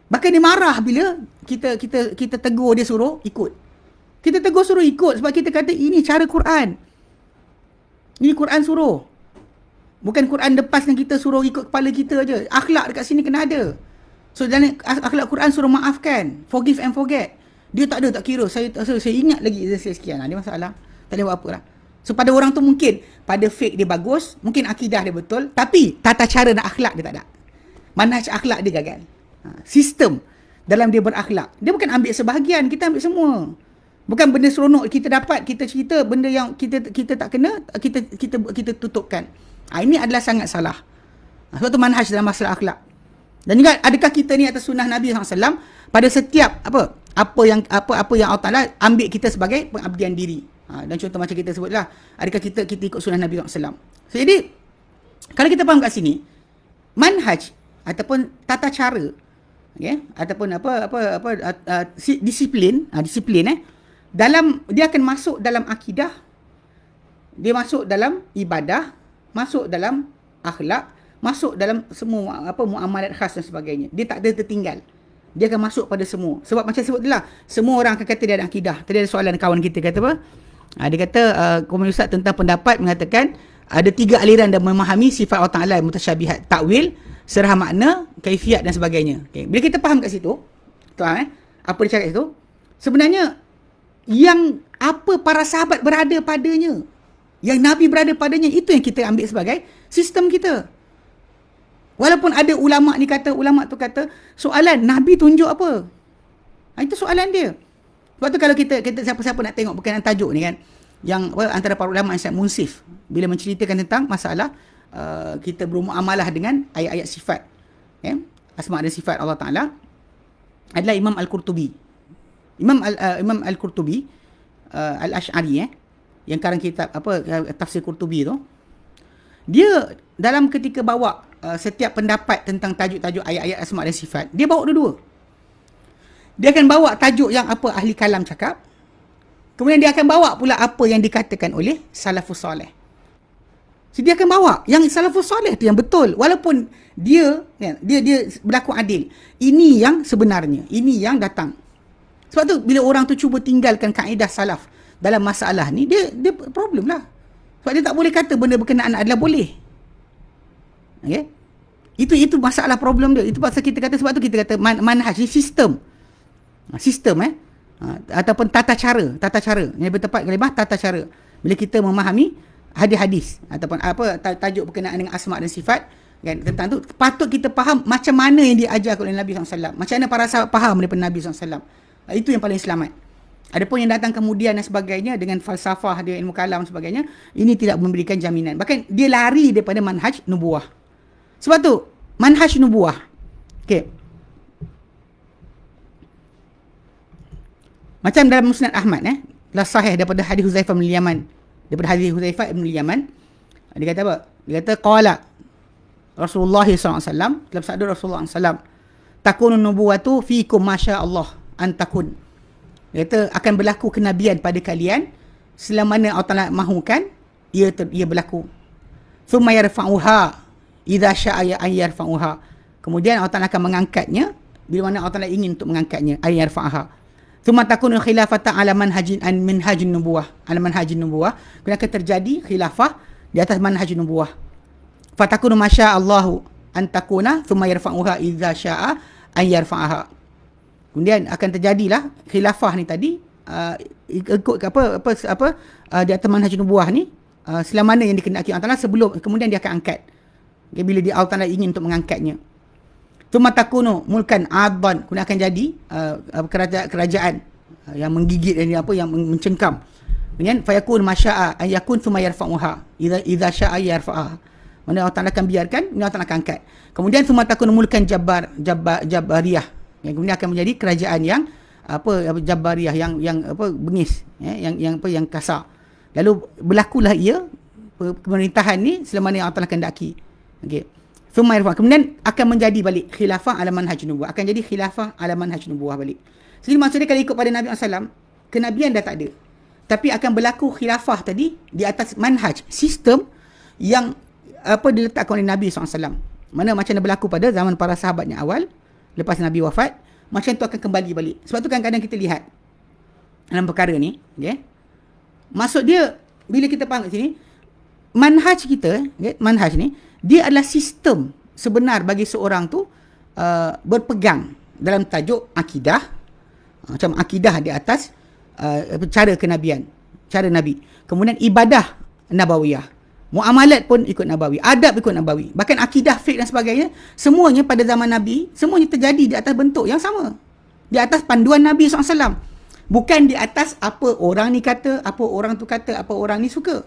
Bahkan dia marah bila kita tegur dia suruh ikut. Kita tegur suruh ikut sebab kita kata ini cara Quran. Ini Quran suruh. Bukan Quran lepaskan kita suruh ikut kepala kita aja. Akhlak dekat sini kena ada. So dalam akhlak Quran suruh maafkan, forgive and forget. Dia tak ada, tak kira. Saya ingat lagi sekian. Dia masalah. Tak boleh buat apa lah. So pada orang tu mungkin pada fake dia bagus, mungkin akidah dia betul, tapi tata cara dan akhlak dia tak ada. Manhaj akhlak dia gagal. Sistem dalam dia berakhlak. Dia bukan ambil sebahagian, kita ambil semua. Bukan benda seronok kita dapat, kita cerita benda yang kita tak kena, kita tutupkan. Ini adalah sangat salah. Sebab tu manhaj dalam masalah akhlak. Dan juga adakah kita ni atas sunnah Nabi SAW pada setiap apa yang Allah Taala ambil kita sebagai pengabdian diri. Dan contoh macam kita sebutlah, adakah kita ikut sunnah Nabi SAW. So, jadi kalau kita faham kat sini, manhaj ataupun tata cara, ataupun disiplin dalam dia akan masuk dalam akidah, dia masuk dalam ibadah, masuk dalam akhlak, masuk dalam semua muamalat khas dan sebagainya. Dia tak ada tertinggal. Dia akan masuk pada semua. Sebab macam sebutlah, semua orang akan kata dia ada akidah. Tadi ada soalan kawan kita kata apa? Dia kata komen Ustaz tentang pendapat mengatakan ada 3 aliran dan memahami sifat Allah Ta'ala mutasyabihat, takwil, serah makna, kaifiat dan sebagainya. Okay. Bila kita faham kat situ, apa dia cakap itu, sebenarnya yang apa para sahabat berada padanya, yang Nabi berada padanya, itu yang kita ambil sebagai sistem kita. Walaupun ada ulama tu kata soalan Nabi tunjuk apa? Itu soalan dia. Sebab tu kalau kita siapa-siapa nak tengok berkenaan tajuk ni kan, yang antara para ulama yang sangat munsif bila menceritakan tentang masalah kita bermuamalah dengan ayat-ayat sifat, asma dan sifat Allah Taala, adalah Imam Al-Qurtubi. Imam Al-Qurtubi Al-Ash'ari yang karang kitab tafsir Qurtubi tu, dia dalam ketika bawa setiap pendapat tentang tajuk-tajuk ayat-ayat asma dan sifat, dia bawa dua-dua. Dia akan bawa tajuk yang apa ahli kalam cakap, kemudian dia akan bawa pula apa yang dikatakan oleh salafus soleh. So, dia akan bawa yang salafus soleh tu yang betul, walaupun dia berlaku adil. Ini yang sebenarnya, ini yang datang. Sebab tu bila orang tu cuba tinggalkan kaedah salaf dalam masalah ni, dia problem lah. Sebab dia tak boleh kata benda berkenaan adalah boleh. Okay? Itu masalah problem dia. Itu pasal kita kata, sebab tu kita kata manhaj ni sistem. Ataupun tata cara. Yang bertepat kalimah tata cara. Bila kita memahami hadis-hadis ataupun tajuk berkenaan dengan asma dan sifat, kan, tentang tu patut kita faham macam mana yang diajar oleh Nabi SAW. Macam mana para sahabat faham daripada Nabi SAW. Itu yang paling selamat. Adapun yang datang kemudian dan sebagainya dengan falsafah dia, ilmu kalam dan sebagainya, ini tidak memberikan jaminan. Bahkan dia lari daripada manhaj nubuah. Sebab tu manhaj nubuah. Okey. Macam dalam Musnad Ahmad telah sahih daripada hadis Huzaifah bin Yaman. Daripada hadis Huzaifah bin Yaman, dia kata apa? Dia kata qala Rasulullah SAW, dalam sabda Rasulullah SAW, takunun nubuwatu fiikum masya-Allah an takun. Dia kata akan berlaku kenabian pada kalian selama mana Allah Taala mahukan ia berlaku. Thumma yarfa'uha idza syaa'a an yarfa'uha. Kemudian Allah Taala akan mengangkatnya bila mana Allah Taala ingin untuk mengangkatnya, ay yarfa'aha. Thumma takunu khilafatan ala manhajin nubuwah, ala manhajin nubuwah. Kemudian akan terjadi khilafah di atas manhajin nubuwah. Fatakunu masya-Allahu an takuna thumma yarfa'uha idza syaa'a an yarfa'aha. Kemudian akan terjadilah khilafah ni tadi ikut di atas manhaj nubuwah ni selama mana yang dikehendaki Allah Taala, sebelum kemudian dia akan angkat. Okay, bila Allah Taala ingin untuk mengangkatnya. Thumma takunu mulkan 'adban, kemudian akan jadi kerajaan yang menggigit dan yang mencengkam. Kemudian fayakun masya'a an yakun thumma yarfa'uha idza syaa'a yarfa'aha. Mana Allah Taala akan biarkan, Allah Taala akan angkat. Kemudian thumma takunu mulkan jabariyah. Yang kemudian akan menjadi kerajaan yang jabariyah, yang bengis, yang kasar. Lalu berlakulah ia pemerintahan ni selama ni Allah Taala kehendaki. Okey. Kemudian akan menjadi balik khilafah ala manhaj nubuwah, akan jadi khilafah ala manhaj nubuwah balik. Jadi maksudnya kalau ikut pada Nabi SAW, kenabian dah tak ada, tapi akan berlaku khilafah tadi di atas manhaj, sistem yang diletakkan oleh Nabi SAW. Mana macam berlaku pada zaman para sahabatnya awal, lepas Nabi wafat, macam tu akan kembali balik. Sebab tu kadang-kadang kita lihat dalam perkara ni, okay? Maksud dia, bila kita faham kat sini, manhaj kita, okay, manhaj ni, dia adalah sistem sebenar bagi seorang tu berpegang dalam tajuk akidah, macam akidah di atas cara kenabian, cara Nabi. Kemudian ibadah nabawiyah, muamalat pun ikut Nabawi, adab ikut Nabawi, bahkan akidah, fiqh dan sebagainya, semuanya pada zaman Nabi, semuanya terjadi di atas bentuk yang sama, di atas panduan Nabi SAW, bukan di atas apa orang ni kata, apa orang tu kata, apa orang ni suka.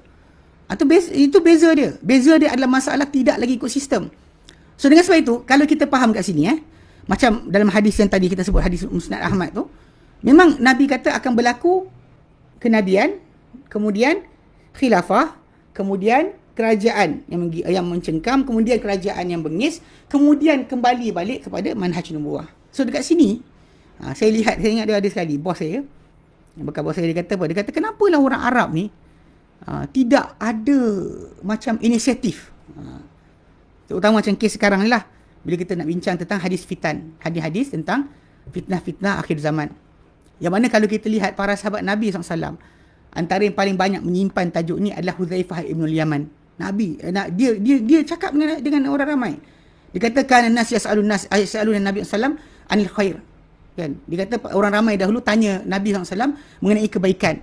Itu beza dia. Beza dia adalah masalah tidak lagi ikut sistem. So dengan sebab itu, kalau kita faham kat sini, macam dalam hadis yang tadi kita sebut, hadis Musnad Ahmad tu, memang Nabi kata akan berlaku kenabian, kemudian khilafah, kemudian kerajaan yang mencengkam, kemudian kerajaan yang bengis, kemudian kembali balik kepada manhaj nubuwah. So dekat sini, saya ingat dia ada sekali, bos saya, bekas bos saya, dia kata kenapalah orang Arab ni tidak ada macam inisiatif, terutama macam kes sekarang ni lah, bila kita nak bincang tentang hadis fitan, hadis-hadis tentang fitnah-fitnah akhir zaman, yang mana kalau kita lihat para sahabat Nabi SAW, antara yang paling banyak menyimpan tajuk ni adalah Huzaifah ibn Yaman. Nabi dia cakap dengan orang ramai. Dia kata kana nas yas'alun Nabi SAW anil khair, kan? Dia kata orang ramai dahulu tanya Nabi SAW mengenai kebaikan.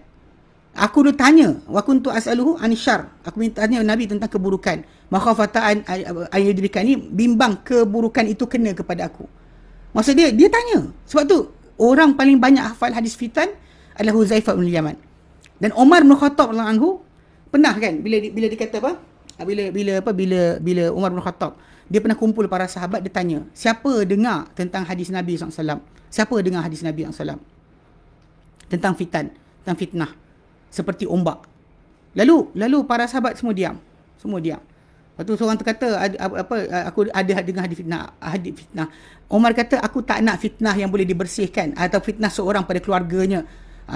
Aku dulu tanya, wa kuntu as'aluhu anisyar, aku minta tanya Nabi tentang keburukan, makhafatan ayyudrikani, bimbang keburukan itu kena kepada aku. Maksud dia tanya. Sebab tu orang paling banyak hafal hadis fitan adalah Huzaifah bin Yaman. Dan Umar bin Khattab radhiyallahu anhu pernah, kan, bila dia kata apa? Bila Umar bin Khattab, dia pernah kumpul para sahabat, dia tanya, siapa dengar tentang hadis Nabi SAW? Siapa dengar hadis Nabi SAW? Tentang fitan, tentang fitnah. Seperti ombak. Lalu para sahabat semua diam. Lepas tu seorang tu kata, aku ada dengar hadis fitnah. Umar kata, aku tak nak fitnah yang boleh dibersihkan, atau fitnah seorang pada keluarganya.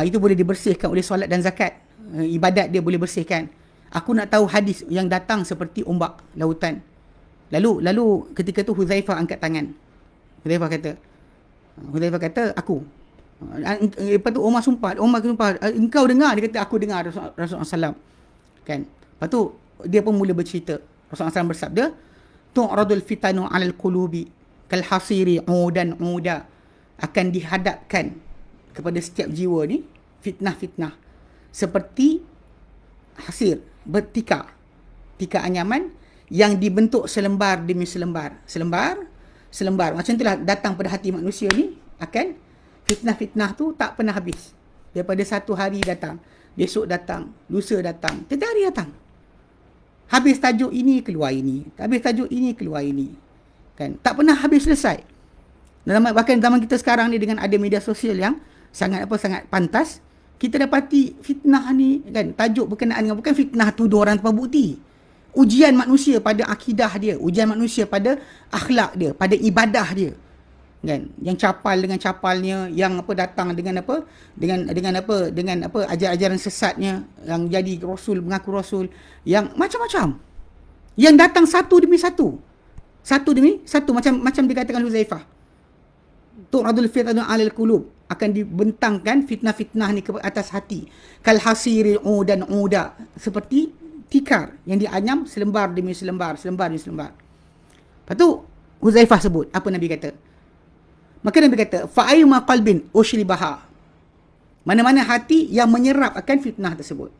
Itu boleh dibersihkan oleh solat dan zakat. Ibadat dia boleh bersihkan. Aku nak tahu hadis yang datang seperti ombak lautan. Lalu ketika tu Huzaifah angkat tangan. Huzaifah kata, aku. Lepas tu Umar sumpah, engkau dengar? Dia kata, aku dengar Rasulullah SAW, kan. Lepas tu dia pun mula bercerita. Rasulullah SAW bersabda, tu'radul fitanu 'alal qulubi kal hasiri 'udan akan dihadapkan kepada setiap jiwa ni fitnah-fitnah seperti hasir, bertika anyaman yang dibentuk selembar demi selembar. Macam itulah datang pada hati manusia ni, akan fitnah-fitnah tu tak pernah habis. Daripada satu hari datang, besok datang, lusa datang, tiap hari datang. Habis tajuk ini, keluar ini. Habis tajuk ini, keluar ini. Kan? Tak pernah habis selesai. Bahkan zaman kita sekarang ni dengan ada media sosial yang sangat pantas, kita dapati fitnah ni kan, tajuk berkenaan dengan bukan fitnah tuduh orang tanpa bukti. Ujian manusia pada akidah dia, ujian manusia pada akhlak dia, pada ibadah dia. Kan? Yang capal dengan capalnya, yang datang dengan ajaran sesatnya, yang jadi rasul, mengaku rasul, yang macam-macam. Yang datang satu demi satu. Satu demi satu, macam dikatakan Huzaifah. Tu'radul fitnatu 'alal qulub, akan dibentangkan fitnah-fitnah ni ke atas hati. Kal hasiri udan uda, seperti tikar yang dianyam selembar demi selembar, selembar demi selembar. Lepas tu Huzaifah sebut apa Nabi kata. Maka Nabi kata, fa ayyuma qalbin ushribaha, mana-mana hati yang menyerap akan fitnah tersebut.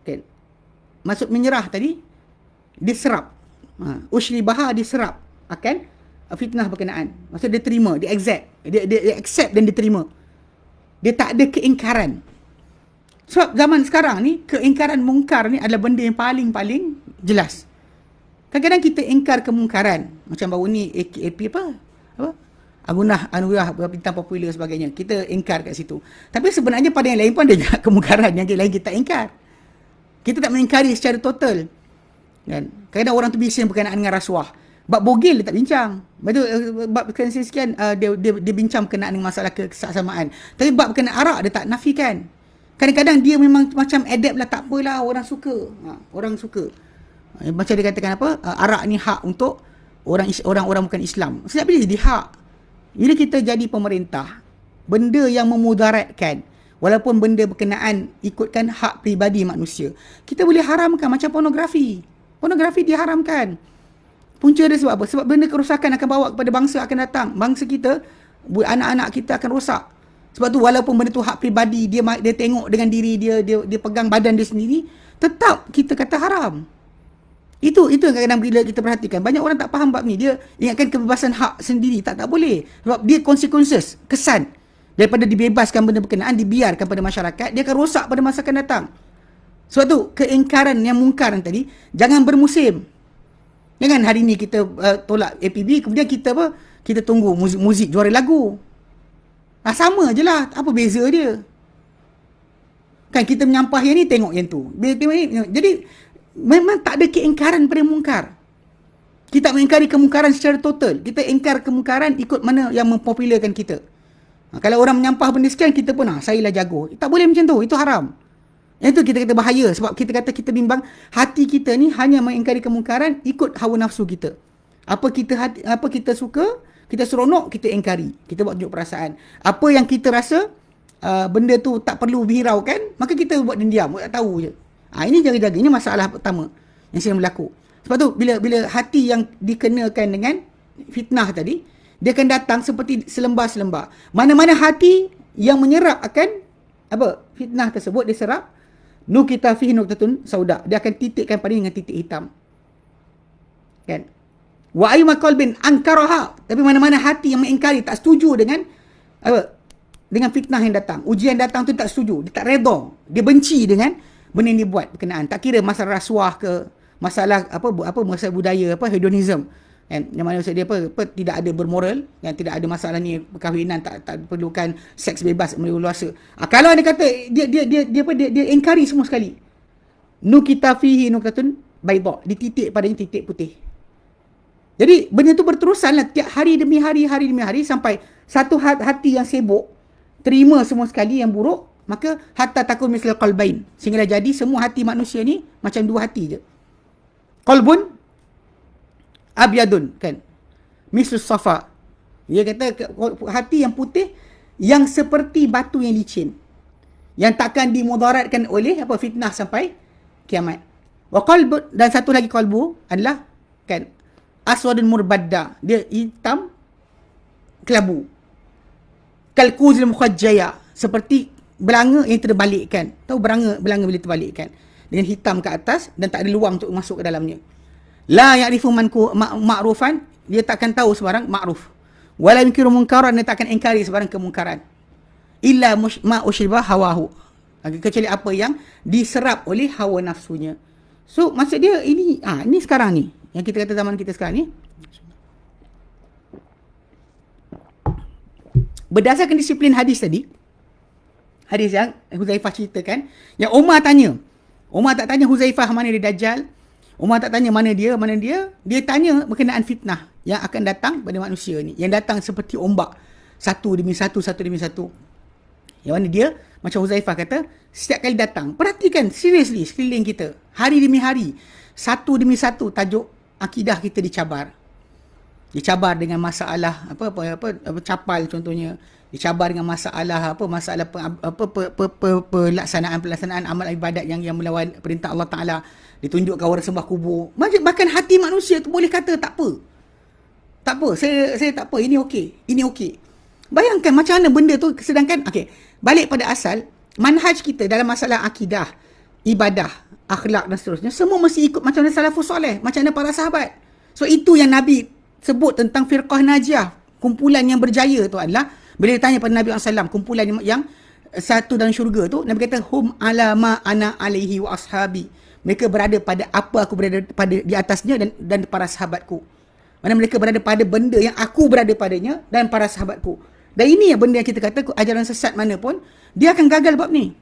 Okay. Maksud menyerah tadi, diserap. Ushribaha, diserap akan fitnah berkenaan. Maksud dia terima, dia accept dan dia terima. Dia tak ada keingkaran. Sebab zaman sekarang ni, keingkaran mungkar ni adalah benda yang paling jelas. Kadang-kadang kita ingkar kemungkaran. Macam baru ni AP Anugerah bintang popular sebagainya. Kita ingkar kat situ. Tapi sebenarnya pada yang lain pun ada juga kemungkaran yang lain kita ingkar. Kita tak mengingkari secara total. Kan? Kadang-kadang orang tu bising berkenaan dengan rasuah. Bab bogil dia tak bincang. Bab sekian dia bincang berkenaan dengan masalah kesamaan. Tapi bab berkenaan arak dia tak nafikan. Kadang-kadang dia memang macam adapt lah, tak apalah, orang suka. Orang suka. Macam dia katakan arak ni hak untuk orang-orang bukan Islam. Sebab bila jadi hak? Bila kita jadi pemerintah, benda yang memudaratkan, walaupun benda berkenaan ikutkan hak peribadi manusia, kita boleh haramkan. Macam pornografi. Pornografi diharamkan. Punca dia sebab apa? Sebab benda kerosakan akan bawa kepada bangsa akan datang. Bangsa kita, anak-anak kita akan rosak. Sebab tu walaupun benda tu hak peribadi, dia tengok dengan diri dia, dia pegang badan dia sendiri, tetap kita kata haram. Itu kadang-kadang bila kita perhatikan, banyak orang tak faham bab ni. Dia ingatkan kebebasan hak sendiri. Tak boleh. Sebab dia consequences, kesan. Daripada dibebaskan benda berkenaan, dibiarkan pada masyarakat, dia akan rosak pada masa akan datang. Sebab tu, keingkaran yang mungkar tadi, jangan bermusim. Jangan hari ni kita tolak APB, kemudian kita tunggu muzik juara lagu. Sama je lah. Apa beza dia? Kan kita menyampah yang ni, tengok yang tu. Jadi, memang tak ada keingkaran pada mungkar. Kita mengingkari kemungkaran secara total. Kita ingkar kemungkaran ikut mana yang mempopularkan kita. Kalau orang menyampah benda sekian, kita pun saya lah jago. Tak boleh macam tu. Itu haram. Yang tu kita kata bahaya. Sebab kita kata kita bimbang, hati kita ni hanya mengingkari kemungkaran ikut hawa nafsu kita. Apa kita suka, kita seronok, kita ingkari. Kita buat tunjuk perasaan. Apa yang kita rasa benda tu tak perlu dihiraukan, maka kita buat diam, tak tahu je. Ini jaga-jaga. Ini masalah pertama yang sedang berlaku. Sebab tu bila hati yang dikenakan dengan fitnah tadi, dia akan datang seperti selembar-selembar. Mana-mana hati yang menyerap akan fitnah tersebut, dia serap, nukita fihi nuktatun sauda, dia akan titikkan pada dengan titik hitam. Kan? Wa ayyuma qalbin ankaraha, tapi mana-mana hati yang mengingkari, tak setuju dengan dengan fitnah yang datang, ujian datang tu tak setuju, dia tak redha, dia benci dengan benda yang dibuat berkenaan. Tak kira masalah rasuah ke, masalah masalah budaya, hedonism. Kan? Yang mana dia tidak ada bermoral, yang tidak ada masalah ni perkahwinan, tak perlukan seks bebas leluasa. Kalau dia kata dia ingkari semua sekali. Nukita fihi nuktatun bayda, dititik padanya titik putih. Jadi benda tu berterusan lah, tiap hari demi hari sampai satu hati yang sibuk terima semua sekali yang buruk, maka hatta takun misal qalbain, sehinggalah jadi semua hati manusia ni macam dua hati je. Qalbun abyadun, kan, misal safa, dia kata hati yang putih yang seperti batu yang licin, yang takkan dimudaratkan oleh fitnah sampai kiamat. Wa qalbu, dan satu lagi qalbu adalah, kan, aswadun murbadda, dia hitam kelabu, kalkuzil mukhajjaya, seperti belanga yang terbalikkan. Tahu belanga bila terbalikkan, dengan hitam ke atas dan tak ada luang untuk masuk ke dalamnya. La ya'rifu man ma'rufan, dia takkan tahu sebarang ma'ruf. Wala yunkiru munkaran, dia takkan ingkari sebarang kemungkaran. Illa ma ushriba hawahu, kecuali apa yang diserap oleh hawa nafsunya. So maksud dia ini sekarang ni, yang kita kata zaman kita sekarang ni, Berdasarkan disiplin hadis tadi, hadis yang Huzaifah ceritakan, yang Umar tanya. Umar tak tanya Huzaifah mana dia Dajjal. Umar tak tanya mana dia. Dia tanya berkenaan fitnah yang akan datang pada manusia ni. Yang datang seperti ombak. Satu demi satu. Yang mana dia, macam Huzaifah kata, setiap kali datang, perhatikan seriously sekeliling kita. Hari demi hari. Satu demi satu tajuk akidah kita dicabar. Dicabar dengan masalah capal contohnya. Dicabar dengan masalah pelaksanaan amal ibadat yang melawan perintah Allah Taala, ditunjukkan orang sembah kubur. Bahkan hati manusia tu boleh kata tak apa, saya tak apa, ini okey. Bayangkan macam mana benda tu, sedangkan balik pada asal manhaj kita dalam masalah akidah, ibadah, akhlak dan seterusnya, semua mesti ikut macam mana salafus soleh, macam mana para sahabat. So itu yang Nabi sebut tentang firqah najiyah, kumpulan yang berjaya tu adalah, bila ditanya pada Nabi SAW, kumpulan yang satu dalam syurga tu, Nabi kata, hum ala ma ana alaihi wa ashabi. Mereka berada pada apa aku berada pada di atasnya dan para sahabatku. Mana mereka berada pada benda yang aku berada padanya dan para sahabatku. Dan ini yang benda yang kita kata, ajaran sesat mana pun, dia akan gagal bab ni.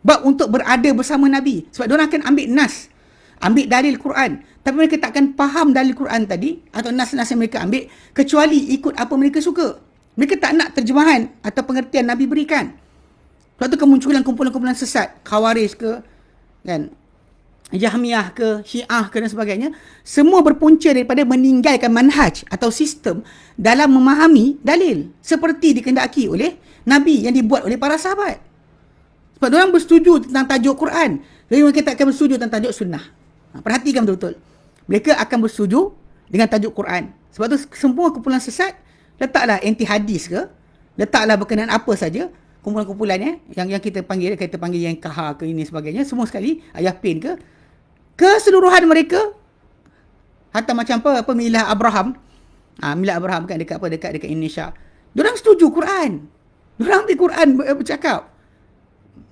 Bab untuk berada bersama Nabi. Sebab diorang akan ambil nas, ambil dalil Quran. Tapi mereka takkan faham dalil Quran tadi, atau nas-nas yang mereka ambil, kecuali ikut apa mereka suka. Mereka tak nak terjemahan atau pengertian Nabi berikan. Sebab tu kemunculan kumpulan-kumpulan sesat, Khawarij ke, kan, Jahmiyah ke, Syiah ke dan sebagainya, semua berpunca daripada meninggalkan manhaj atau sistem dalam memahami dalil seperti dikehendaki oleh Nabi yang dibuat oleh para sahabat. Sebab diorang bersetuju tentang tajuk Quran, jadi mereka tak akan bersetuju tentang tajuk sunnah. Perhatikan betul-betul. Mereka akan bersetuju dengan tajuk Quran. Sebab tu semua kumpulan sesat, letaklah anti hadis ke, letaklah berkenaan apa saja, kumpulan-kumpulannya yang kita panggil yang kahar ke ini sebagainya, semua sekali, ayah pin ke, keseluruhan mereka, hatta macam milah Abraham, milah Abraham kan dekat Indonesia, diorang setuju Quran, diorang ambil Quran bercakap.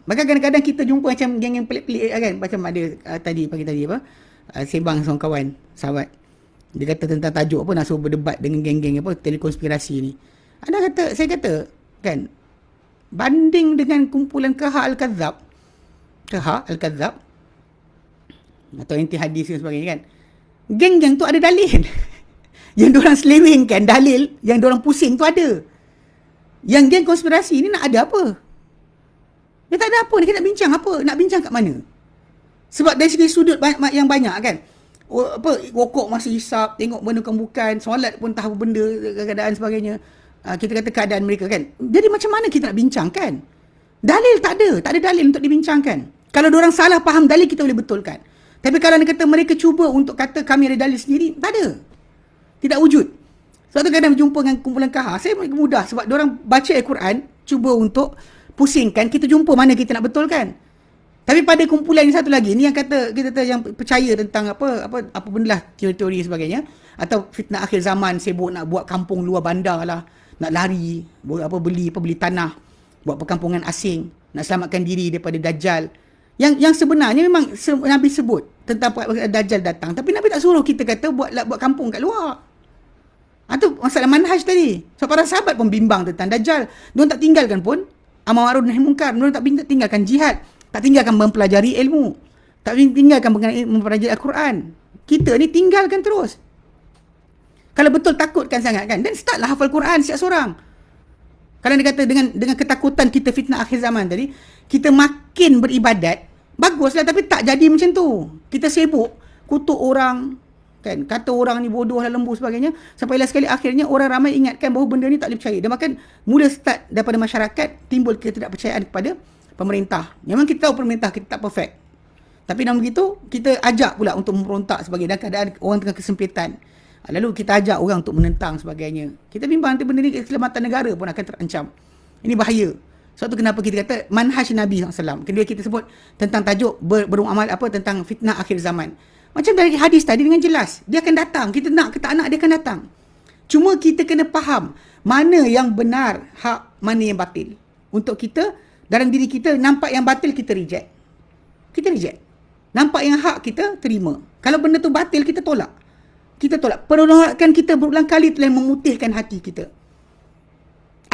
Bahkan kadang-kadang kita jumpa macam geng-geng pelik-pelik kan, macam ada pagi tadi sembang seorang kawan, sahabat, dia kata tentang tajuk nak suruh berdebat dengan geng-geng telekonspirasi ni. Saya kata kan, banding dengan kumpulan Kahar Al-Kadzab atau anti hadis dan sebagainya kan, geng-geng tu ada dalil. Yang diorang selewengkan dalil, yang diorang pusing tu ada. Yang geng konspirasi ni nak ada apa? Dia tak ada apa, dia nak bincang apa? Nak bincang kat mana? Sebab dari segi sudut yang banyak kan, rokok masih hisap, tengok benda bukan, solat pun tahu benda, keadaan sebagainya. Kita kata keadaan mereka kan. Jadi macam mana kita nak bincangkan? Dalil tak ada dalil untuk dibincangkan. Kalau diorang salah faham dalil, kita boleh betulkan. Tapi kalau dia kata mereka cuba untuk kata kami ada dalil sendiri, tak ada. Tidak wujud. Sebab tu kadang berjumpa dengan kumpulan kahar, saya mudah sebab diorang baca Al-Quran, cuba untuk pusingkan, kita jumpa mana kita nak betulkan. Tapi pada kumpulan yang satu lagi ni yang kata yang percaya tentang apa benda lah, teori-teori sebagainya, atau fitnah akhir zaman, sibuk nak buat kampung luar bandar lah, nak lari, beli tanah, buat perkampungan asing, nak selamatkan diri daripada Dajjal. Yang sebenarnya memang Nabi sebut tentang Dajjal datang, tapi Nabi tak suruh kita kata buat kampung kat luar. Itu masalah manhaj tadi. So para sahabat pun bimbang tentang Dajjal. Diorang tak tinggalkan pun amar ma'ruf nahi munkar, diorang tak tinggalkan jihad, tak tinggalkan mempelajari ilmu, tak tinggalkan mempelajari Al-Quran. Kita ni tinggalkan terus. Kalau betul takutkan sangat kan, dan startlah hafal Quran setiap seorang. Kalau dia kata dengan ketakutan kita fitnah akhir zaman tadi, kita makin beribadat, baguslah, tapi tak jadi macam tu. Kita sibuk kutuk orang, kan, kata orang ni bodoh dan lembu sebagainya, sampai last sekali akhirnya orang ramai ingatkan bahawa benda ni tak boleh percaya. Dan makan mula start daripada masyarakat timbul ketidakpercayaan kepada pemerintah. Memang kita tahu pemerintah kita tak perfect, tapi namun begitu kita ajak pula untuk memberontak sebagai dalam keadaan orang tengah kesempitan. Lalu kita ajak orang untuk menentang sebagainya. Kita bimbang nanti benda ni keselamatan negara pun akan terancam. Ini bahaya. Sebab tu kenapa kita kata manhaj Nabi SAW. Kedua kita sebut tentang tajuk beramal tentang fitnah akhir zaman. Macam dari hadis tadi dengan jelas, dia akan datang. Kita nak ke tak nak, dia akan datang. Cuma kita kena faham mana yang benar, hak, mana yang batil. Untuk kita, dalam diri kita, nampak yang batil kita reject. Kita reject. Nampak yang hak kita terima. Kalau benda tu batil, kita tolak. Kita tolak. Penolakan kita berulang kali telah memutihkan hati kita.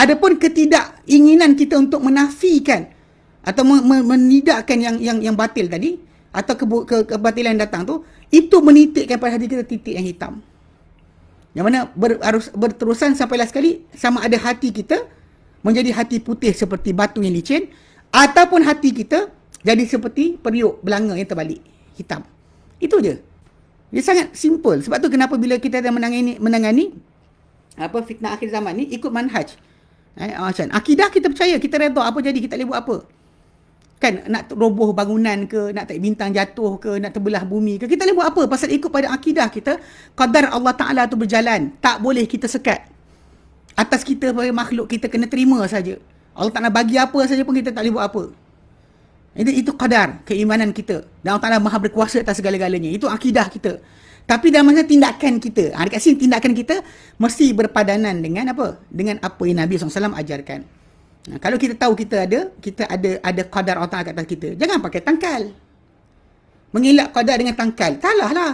Adapun ketidakinginan kita untuk menafikan atau menidakkan yang batil tadi, atau kebatilan yang datang tu, itu menitikkan pada hati kita titik yang hitam. Yang mana berterusan sampai last sekali, sama ada hati kita menjadi hati putih seperti batu yang licin, ataupun hati kita jadi seperti periuk belanga yang terbalik, hitam. Itu je. Dia sangat simple. Sebab tu kenapa bila kita ada menangani fitnah akhir zaman ni, ikut manhaj. Macam akidah kita percaya, kita redha apa jadi, kita boleh buat apa. Kan, nak roboh bangunan ke, nak tak bintang jatuh ke, nak terbelah bumi ke, kita boleh buat apa? Pasal ikut pada akidah kita, qadar Allah Ta'ala tu berjalan. Tak boleh kita sekat. Atas kita, makhluk kita kena terima saja. Allah Ta'ala bagi apa saja pun kita tak boleh buat apa. Itu qadar, keimanan kita. Dan Allah Ta'ala maha berkuasa atas segala-galanya. Itu akidah kita. Tapi dalam masa tindakan kita, dekat sini tindakan kita mesti berpadanan dengan apa? Dengan apa yang Nabi SAW ajarkan. Kalau kita tahu kita ada qadar Allah Ta'ala kat atas kita, jangan pakai tangkal. Mengelak qadar dengan tangkal, salah lah.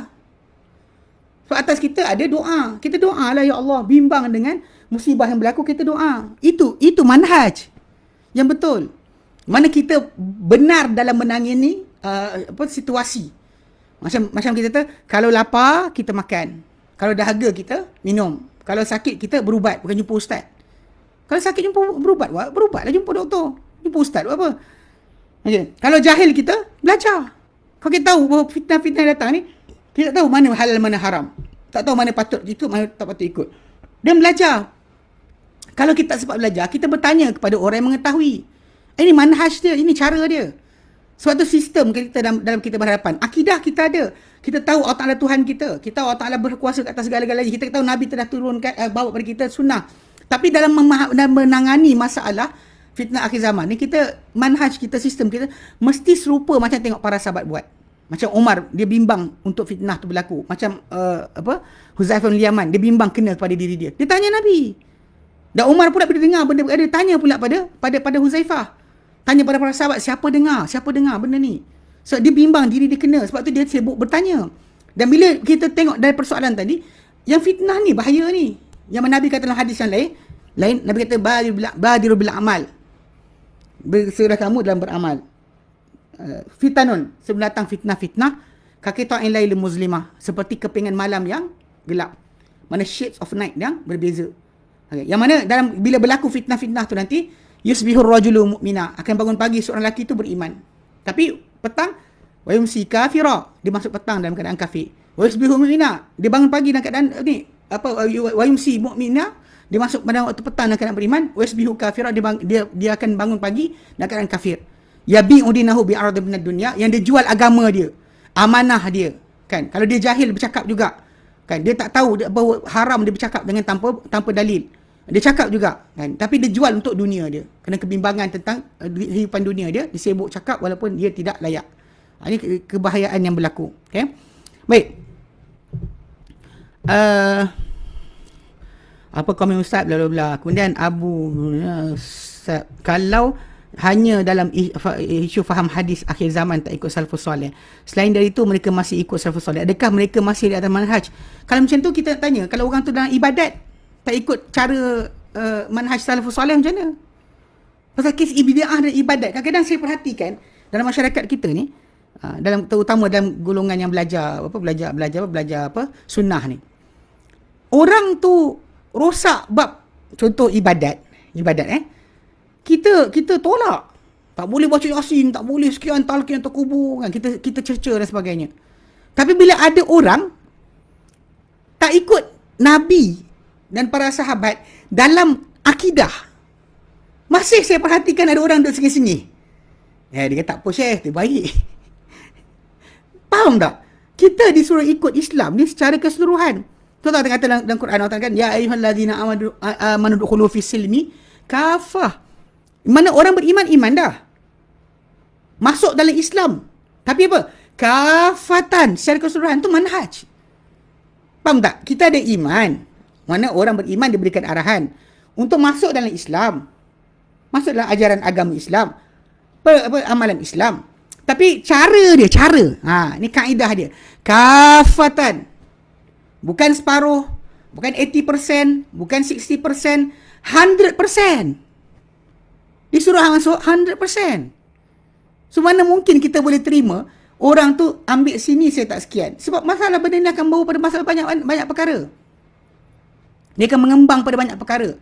Sebab atas kita ada doa. Kita doa lah, ya Allah, bimbang dengan musibah yang berlaku, kita doa. Itu manhaj yang betul. Mana kita benar dalam menangani situasi. Macam kita tu, kalau lapar kita makan, kalau dahaga kita minum, kalau sakit kita berubat, bukan jumpa ustaz. Kalau sakit jumpa berubatlah, jumpa doktor, jumpa ustaz buat apa. Okay. Kalau jahil kita belajar. Kalau kita tahu bahawa fitnah-fitnah datang ni, kita tak tahu mana halal mana haram, tak tahu mana patut ikut, mana tak patut ikut, dan belajar. Kalau kita tak sempat belajar, kita bertanya kepada orang yang mengetahui. Ini manhaj dia, ini cara dia. Sebab tu sistem kita dalam kita berhadapan. Akidah kita ada. Kita tahu Allah Ta'ala Tuhan kita. Kita tahu Allah Ta'ala berkuasa ke atas segala-galanya. Kita tahu Nabi telah turunkan, bawa pada kita sunnah. Tapi dalam menangani masalah fitnah akhir zaman ni, kita, manhaj kita, sistem kita mesti serupa macam tengok para sahabat buat. Macam Umar, dia bimbang untuk fitnah tu berlaku. Macam Huzaifah bin Yaman, dia bimbang kena pada diri dia. Dia tanya Nabi. Dan Umar pula bila dengar benda, dia tanya pula pada Huzaifah. Tanya pada para sahabat, siapa dengar benda ni. So dia bimbang diri dia kena. Sebab tu dia sibuk bertanya. Dan bila kita tengok dari persoalan tadi, yang fitnah ni bahaya ni. Yang Nabi kata dalam hadis yang lain, Nabi kata badiru bil amal. Bersegera kamu dalam beramal. Fitanun, sebelum datang fitnah, kakita'in lail muslimah, seperti kepingan malam yang gelap. Mana shades of night yang berbeza. Okay. Yang mana bila berlaku fitnah tu nanti, yusbihur rajulu mu'mina, akan bangun pagi seorang lelaki itu beriman. Tapi petang, wa yumsi kafira, dia masuk petang dalam keadaan kafir. Wa yusbihu mu'mina, dia bangun pagi dalam keadaan wa yumsi mu'mina, dia masuk pada waktu petang dalam keadaan beriman. Wa yusbihu kafira, dia akan bangun pagi dalam keadaan kafir. Yabi'u dinahu bi'arad minad dunya, yang dia jual agama dia, amanah dia, kan. Kalau dia jahil bercakap juga, kan, dia tak tahu bahawa haram, dia bercakap dengan tanpa dalil. Dia cakap juga, kan, tapi dia jual untuk dunia dia. Kena kebimbangan tentang kehidupan dunia dia, dia sibuk cakap walaupun dia tidak layak. Ini kebahayaan yang berlaku. Okay? Baik. Apa komen Ustaz, bla bla bla. Kemudian kalau hanya dalam isu faham hadis akhir zaman tak ikut salafus soleh, selain dari itu mereka masih ikut salafus soleh, adakah mereka masih di atas manhaj? Kalau macam tu kita tanya, kalau orang tu dalam ibadat tak ikut cara manhaj salafus soleh, macam mana? Pasal kes bid'ah dan ibadat, kadang-kadang saya perhatikan dalam masyarakat kita ni, terutama dalam golongan yang belajar sunnah ni, orang tu rosak bab contoh ibadat kita tolak. Tak boleh baca Yasin, tak boleh sekian talqin atau kubur, kan, kita cerca dan sebagainya. Tapi bila ada orang tak ikut Nabi dan para sahabat dalam akidah, masih saya perhatikan ada orang duduk sengih-sengih. Dia kata tak apa Syekh, dia baik. Faham tak? Kita disuruh ikut Islam ni secara keseluruhan. Tu tak kata dalam Quran, Allah kan, ya ayyuhallazina amanu dukhulu fis silmi kafah. Mana orang beriman, iman dah, masuk dalam Islam. Tapi apa? Kafatan, secara keseluruhan, tu manhaj. Faham tak? Kita ada iman. Mana orang beriman diberikan arahan untuk masuk dalam Islam, masuk dalam ajaran agama Islam, amalan Islam. Tapi cara, ni kaedah dia. Kafatan. Bukan separuh, bukan 80%, bukan 60%, 100%. Disuruh masuk 100%. So mana mungkin kita boleh terima orang tu ambil sini saya tak sekian. Sebab masalah benda ni akan bawa pada masalah banyak perkara. Dia akan mengembang pada banyak perkara.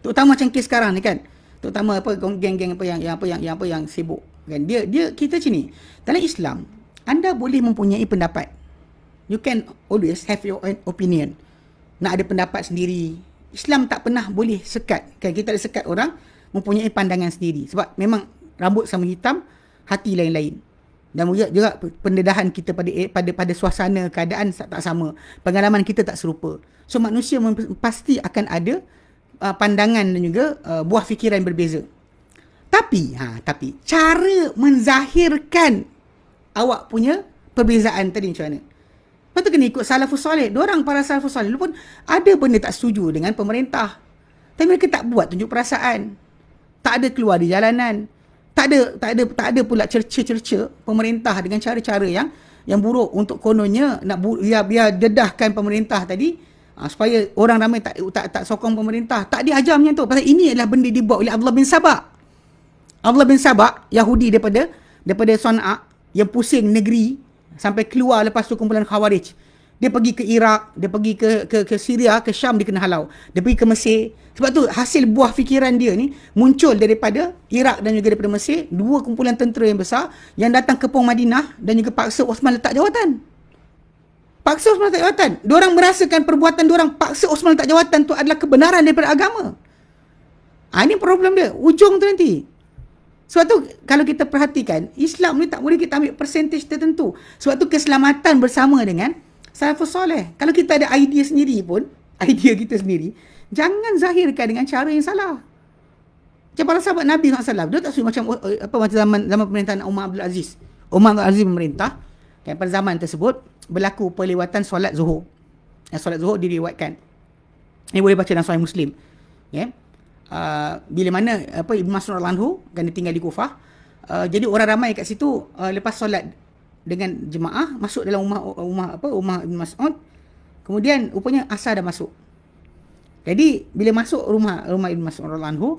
Terutama macam kes sekarang ni kan. Terutama geng-geng yang sibuk kan. Dia kita macam ni. Dalam Islam, anda boleh mempunyai pendapat. You can always have your own opinion. Nak ada pendapat sendiri. Islam tak pernah boleh sekat. Kan kita ada sekat orang mempunyai pandangan sendiri. Sebab memang rambut sama hitam, hati lain-lain. Dan juga pendedahan kita pada suasana keadaan tak sama. Pengalaman kita tak serupa. So manusia pasti akan ada pandangan dan juga buah fikiran yang berbeza. Tapi cara menzahirkan awak punya perbezaan tadi macam mana? Lepas tu kena ikut salafus soleh. Diorang para salafus soleh pun ada benda tak setuju dengan pemerintah. Tapi mereka tak buat tunjuk perasaan. Tak ada keluar di jalanan. Tak ada pula cerca-cerca pemerintah dengan cara-cara yang buruk untuk kononnya nak biar dedahkan pemerintah tadi, supaya orang ramai tak sokong pemerintah. Tak diajar macam tu. Pasal ini adalah benda dibuat oleh Abdullah bin Sabah. Abdullah bin Sabah, Yahudi daripada Sana'a, yang pusing negeri sampai keluar lepas tu kumpulan Khawarij. Dia pergi ke Iraq, dia pergi ke Syria, ke Syam, dia kena halau. Dia pergi ke Mesir. Sebab tu hasil buah fikiran dia ni muncul daripada Iraq dan juga daripada Mesir. Dua kumpulan tentera yang besar yang datang ke Pong Madinah dan juga paksa Osman letak jawatan. Paksa Osman letak jawatan. Diorang merasakan perbuatan diorang paksa Osman letak jawatan tu adalah kebenaran daripada agama. Ini problem dia. Ujung tu nanti. Sebab tu kalau kita perhatikan, Islam ni tak boleh kita ambil persentage tertentu. Sebab tu keselamatan bersama dengan salafus soleh. Kalau kita ada idea sendiri pun, idea kita sendiri, jangan zahirkan dengan cara yang salah. Macam para sahabat Nabi SAW, dia tak suruh macam zaman pemerintahan Umar Abdul Aziz. Umar Abdul Aziz memerintah, kan, pada zaman tersebut berlaku pelewatan solat zuhur. Solat zuhur diriwayatkan. Ini boleh baca dalam Sahih Muslim. Ya. Bila mana Ibn Mas'ud radhiyallahu anhu kan dia tinggal di Kufah. Jadi orang ramai kat situ lepas solat dengan jemaah masuk dalam rumah Ibn Mas'ud. Kemudian rupanya asar dah masuk. Jadi bila masuk rumah Ibn Mas'ud radhiyallahu anhu,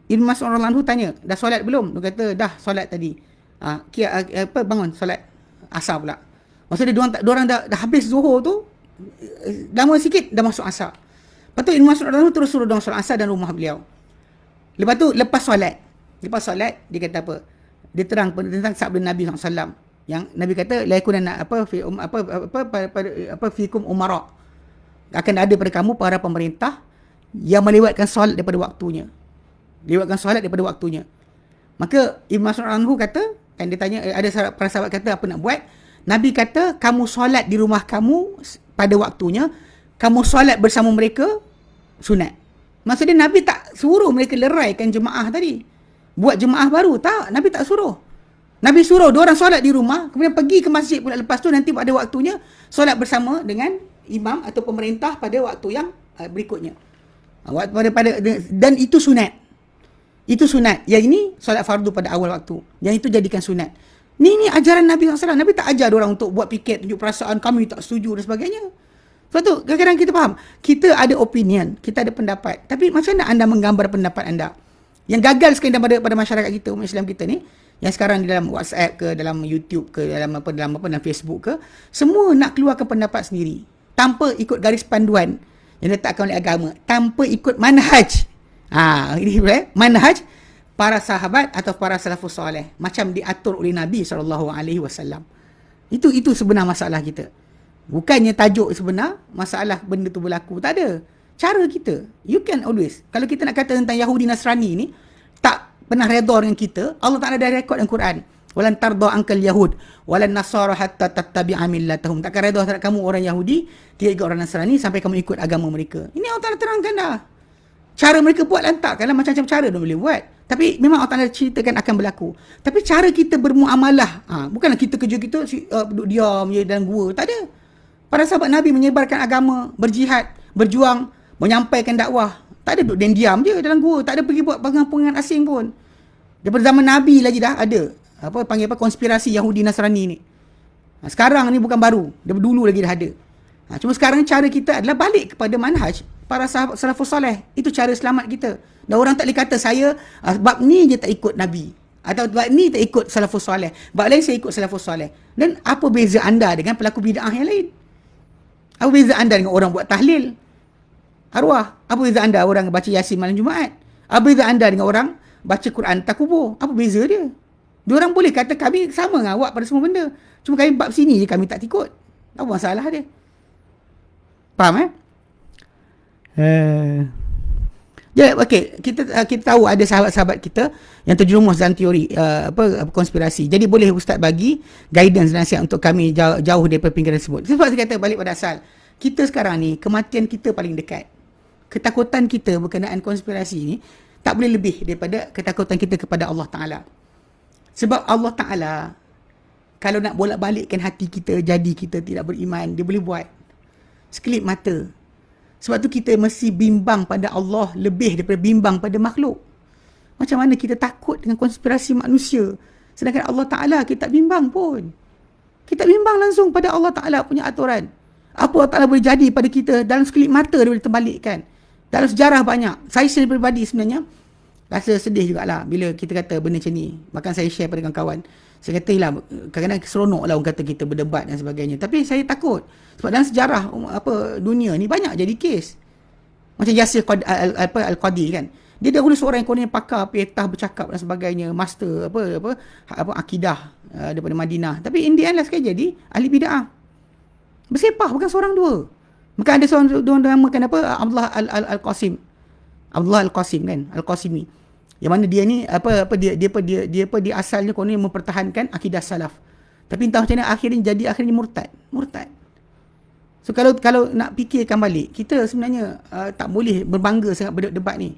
Ibn Mas'ud radhiyallahu anhu tanya, dah solat belum? Dia kata dah solat tadi. Bangun solat asar pula. Maksudnya diorang dah habis zuhur tu, lama sikit dah masuk asar. Lepas tu Ibn Mas'ud radhiyallahu anhu terus suruh diorang solat asar dan rumah beliau. Lepas tu lepas solat dia kata apa? Dia terang tentang sabda Nabi SAW yang Nabi kata la yakunanna fikum umara, akan ada pada kamu para pemerintah yang melewatkan solat daripada waktunya. Maka Ibn Mas'ud radhiyallahu anhu kata, kan dia tanya, ada para sahabat kata apa nak buat? Nabi kata kamu solat di rumah kamu pada waktunya, kamu solat bersama mereka sunat. Maksudnya Nabi tak suruh mereka leraikan jemaah tadi, buat jemaah baru. Tak, Nabi tak suruh. Nabi suruh diorang solat di rumah, kemudian pergi ke masjid pula lepas tu nanti pada waktunya solat bersama dengan imam atau pemerintah pada waktu yang berikutnya. Dan itu sunat. Itu sunat. Yang ini solat fardu pada awal waktu. Yang itu jadikan sunat. Ni ajaran Nabi SAW. Nabi tak ajar diorang untuk buat piket, tunjuk perasaan kami tak setuju dan sebagainya. Sebab tu kadang-kadang kita faham, kita ada opinion, kita ada pendapat. Tapi macam mana anda menggambar pendapat anda? Yang gagal sekarang pada masyarakat kita, umat Islam kita ni, yang sekarang di dalam WhatsApp ke, dalam YouTube ke, dalam Facebook ke, semua nak keluarkan pendapat sendiri tanpa ikut garis panduan yang diletakkan oleh agama, tanpa ikut manhaj. Ini manhaj para sahabat atau para salafus soleh macam diatur oleh Nabi SAW. Itu sebenar masalah kita. Bukannya tajuk sebenar, masalah benda tu berlaku. Tak ada. Cara kita. You can always. Kalau kita nak kata tentang Yahudi Nasrani ni, tak pernah redha dengan kita, Allah Ta'ala dah rekod dalam Quran. Walan tarda ankal Yahud, walan Nasara hatta tattabi'a millatahum. Takkan redha terhadap kamu orang Yahudi, tidak ikut orang Nasrani sampai kamu ikut agama mereka. Ini Allah Ta'ala terangkan dah. Cara mereka buat lantakkanlah macam-macam cara dia boleh buat. Tapi memang Allah Ta'ala ceritakan akan berlaku. Tapi cara kita bermuamalah, bukanlah kita kerja kita duduk diam je dalam gua. Tak ada. Para sahabat Nabi menyebarkan agama, berjihad, berjuang, menyampaikan dakwah. Tak ada duduk diam je dalam gua. Tak ada pergi buat pengampungan asing pun. Daripada zaman Nabi lagi dah ada. Konspirasi Yahudi Nasrani ni. Sekarang ni bukan baru. Daripada dulu lagi dah ada. Cuma sekarang cara kita adalah balik kepada manhaj para sahabat salafus soleh. Itu cara selamat kita. Dan orang tak boleh kata saya bab ni je tak ikut Nabi, atau bab ni tak ikut salafus soleh, bab lain saya ikut salafus soleh. Dan apa beza anda dengan pelaku bid'ah yang lain? Apa beza anda dengan orang buat tahlil arwah? Apa beza anda orang baca Yasin malam Jumaat? Apa beza anda dengan orang baca Quran tak kubur? Apa beza dia? Diorang boleh kata kami sama dengan awak pada semua benda. Cuma kami bab sini je kami tak ikut. Apa masalah dia? Faham Ya, okey, kita tahu ada sahabat-sahabat kita yang terjerumus dalam teori konspirasi. Jadi boleh ustaz bagi guidance dan nasihat untuk kami jauh daripada pinggiran tersebut. Sebab saya kata balik pada asal. Kita sekarang ni kematian kita paling dekat. Ketakutan kita berkenaan konspirasi ni tak boleh lebih daripada ketakutan kita kepada Allah Taala. Sebab Allah Taala kalau nak bolak-balikkan hati kita jadi kita tidak beriman, dia boleh buat sekelip mata. Sebab tu kita mesti bimbang pada Allah lebih daripada bimbang pada makhluk. Macam mana kita takut dengan konspirasi manusia, sedangkan Allah Ta'ala kita tak bimbang pun. Kita bimbang langsung pada Allah Ta'ala punya aturan. Apa Allah Ta'ala boleh jadi pada kita dalam sekelip mata dia boleh terbalikkan. Dalam sejarah banyak. Saya sendiri pribadi sebenarnya rasa sedih jugalah bila kita kata benda macam ni. Bahkan saya share pada kawan-kawan. Saya kata lah, kadang-kadang seronok lah orang kata kita berdebat dan sebagainya. Tapi saya takut. Sebab dalam sejarah dunia ni banyak jadi kes. Macam Yasir Al-Qadi kan. Dia dahulu seorang yang kononnya pakar petah bercakap dan sebagainya. Master akidah daripada Madinah. Tapi in the end lah sekali jadi ahli bid'ah. Bersepah bukan seorang dua. Maka ada seorang namakan Abdullah Al-Qasim. Abdullah Al-Qasim kan. Al-Qasimi. Yang mana dia ni dia asalnya kononnya mempertahankan akidah salaf. Tapi entah macam mana akhirnya murtad. So kalau nak fikirkan balik, kita sebenarnya tak boleh berbangga sangat berdebat ni.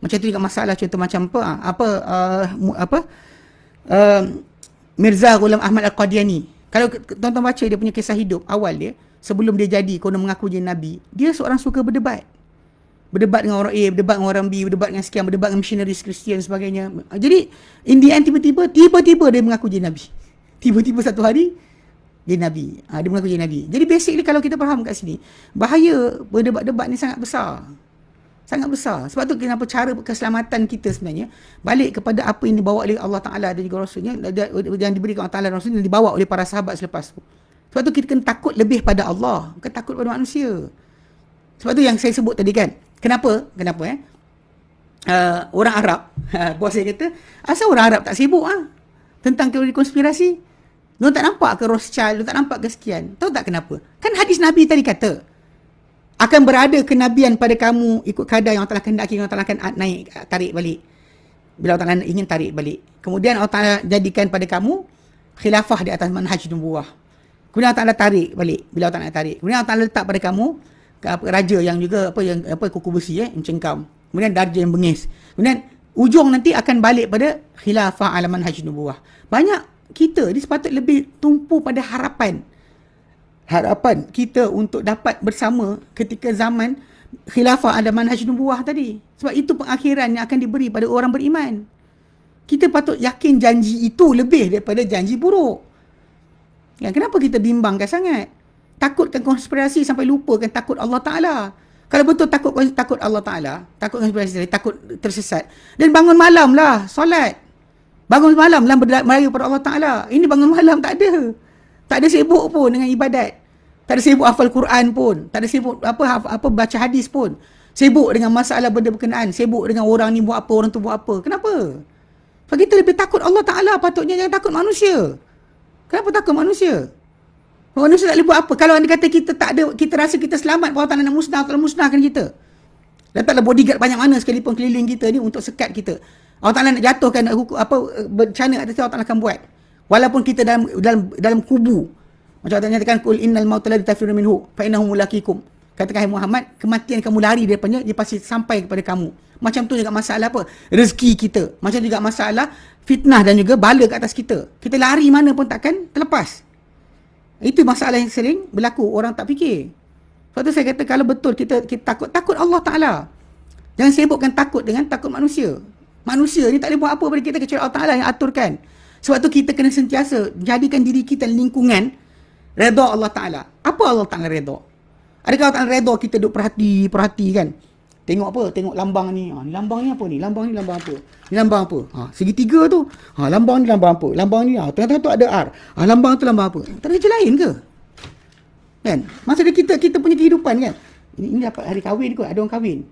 Macam tu juga masalah contoh macam Mirza Ghulam Ahmad Al-Qadiani. Kalau tuan-tuan baca dia punya kisah hidup awal dia, sebelum dia jadi konon mengaku jadi nabi, dia seorang suka berdebat. Berdebat dengan orang A, berdebat dengan orang B, berdebat dengan sekian, berdebat dengan missionaries Kristian dan sebagainya. Jadi, in the end, tiba-tiba dia mengaku jadi Nabi. Tiba-tiba satu hari, dia Nabi. Dia mengaku jadi Nabi. Jadi, basically kalau kita faham kat sini, bahaya berdebat-debat ni sangat besar. Sangat besar. Sebab tu kenapa cara keselamatan kita sebenarnya, balik kepada apa yang dibawa oleh Allah Ta'ala dan juga Rasulnya, yang diberikan Allah Ta'ala dan Rasulnya, dan dibawa oleh para sahabat selepas tu. Sebab tu kita kena takut lebih pada Allah, bukan takut pada manusia. Sebab tu yang saya sebut tadi kan, Kenapa orang Arab, bos saya kata, asal orang Arab tak sibuk tentang teori konspirasi? Mereka tak nampak ke Rothschild, mereka tak nampak ke sekian? Tahu tak kenapa? Kan hadis Nabi tadi kata, akan berada kenabian pada kamu ikut kadar yang Allah Ta'ala kehendaki, yang Allah Ta'ala akan naik, tarik balik. Bila Allah Ta'ala ingin tarik balik. Kemudian Allah Ta'ala jadikan pada kamu khilafah di atas manhaj nubuwah. Kemudian Allah Ta'ala tarik balik. Bila Allah Ta'ala tarik. Kemudian Allah Ta'ala letak pada kamu raja yang juga kuku besi mencengkam. Kemudian darjah yang bengis. Kemudian ujung nanti akan balik pada khilafah ala manhaj nubuwah. Banyak kita ni sepatutnya lebih tumpu pada harapan kita untuk dapat bersama ketika zaman khilafah ala manhaj nubuwah tadi. Sebab itu pengakhiran yang akan diberi pada orang beriman. Kita patut yakin janji itu lebih daripada janji buruk. Kenapa kita bimbangkan sangat? Takutkan konspirasi sampai lupakan takut Allah Ta'ala. Kalau betul takut Allah Ta'ala, takut konspirasi, takut tersesat, dan bangun malam lah solat. Bangun malam lah merayu pada Allah Ta'ala. Ini bangun malam tak ada. Tak ada sibuk pun dengan ibadat. Tak ada sibuk hafal Quran pun. Tak ada sibuk baca hadis pun. Sibuk dengan masalah benda berkenaan. Sibuk dengan orang ni buat apa, orang tu buat apa. Kenapa? Sebab kita lebih takut Allah Ta'ala patutnya, jangan takut manusia. Kenapa takut manusia? Manusia tak boleh buat apa. Kalau anda kata kita tak ada, kita rasa kita selamat, Allah Ta'ala nak musnahkan kita. Letaklah bodyguard banyak mana sekalipun keliling kita ni untuk sekat kita. Allah Ta'ala nak jatuhkan bencana atas Allah Ta'ala akan buat. Walaupun kita dalam kubu. Macam Allah Ta'ala nyatakan, Qul innal mauta la tafirru minhu fa innahu mulaqikum. Katakan, hai Muhammad, kematian kamu lari daripadanya, dia pasti sampai kepada kamu. Macam tu juga masalah rezeki kita. Macam juga masalah fitnah dan juga bala ke atas kita. Kita lari mana pun takkan terlepas. Itu masalah yang sering berlaku, orang tak fikir. Sebab tu saya kata, kalau betul kita takut Allah Ta'ala. Jangan sibukkan takut dengan takut manusia. Manusia ni tak boleh buat apa pada kita kecuali Allah Ta'ala yang aturkan. Sebab tu kita kena sentiasa jadikan diri kita lingkungan redha Allah Ta'ala. Apa Allah Ta'ala redha? Adakah Allah Ta'ala redha kita duk perhati kan? Tengok apa? Tengok lambang ni. Ni lambang ni apa ni? Lambang ni lambang apa? Ni lambang apa? Segitiga tu. Lambang ni lambang apa? Lambang ni tengah-tengah tu ada R. Lambang tu lambang apa? Tak ada kerja lain ke? Kan? Masa kita punya kehidupan kan? Ini dapat hari kahwin kot. Ada orang kahwin.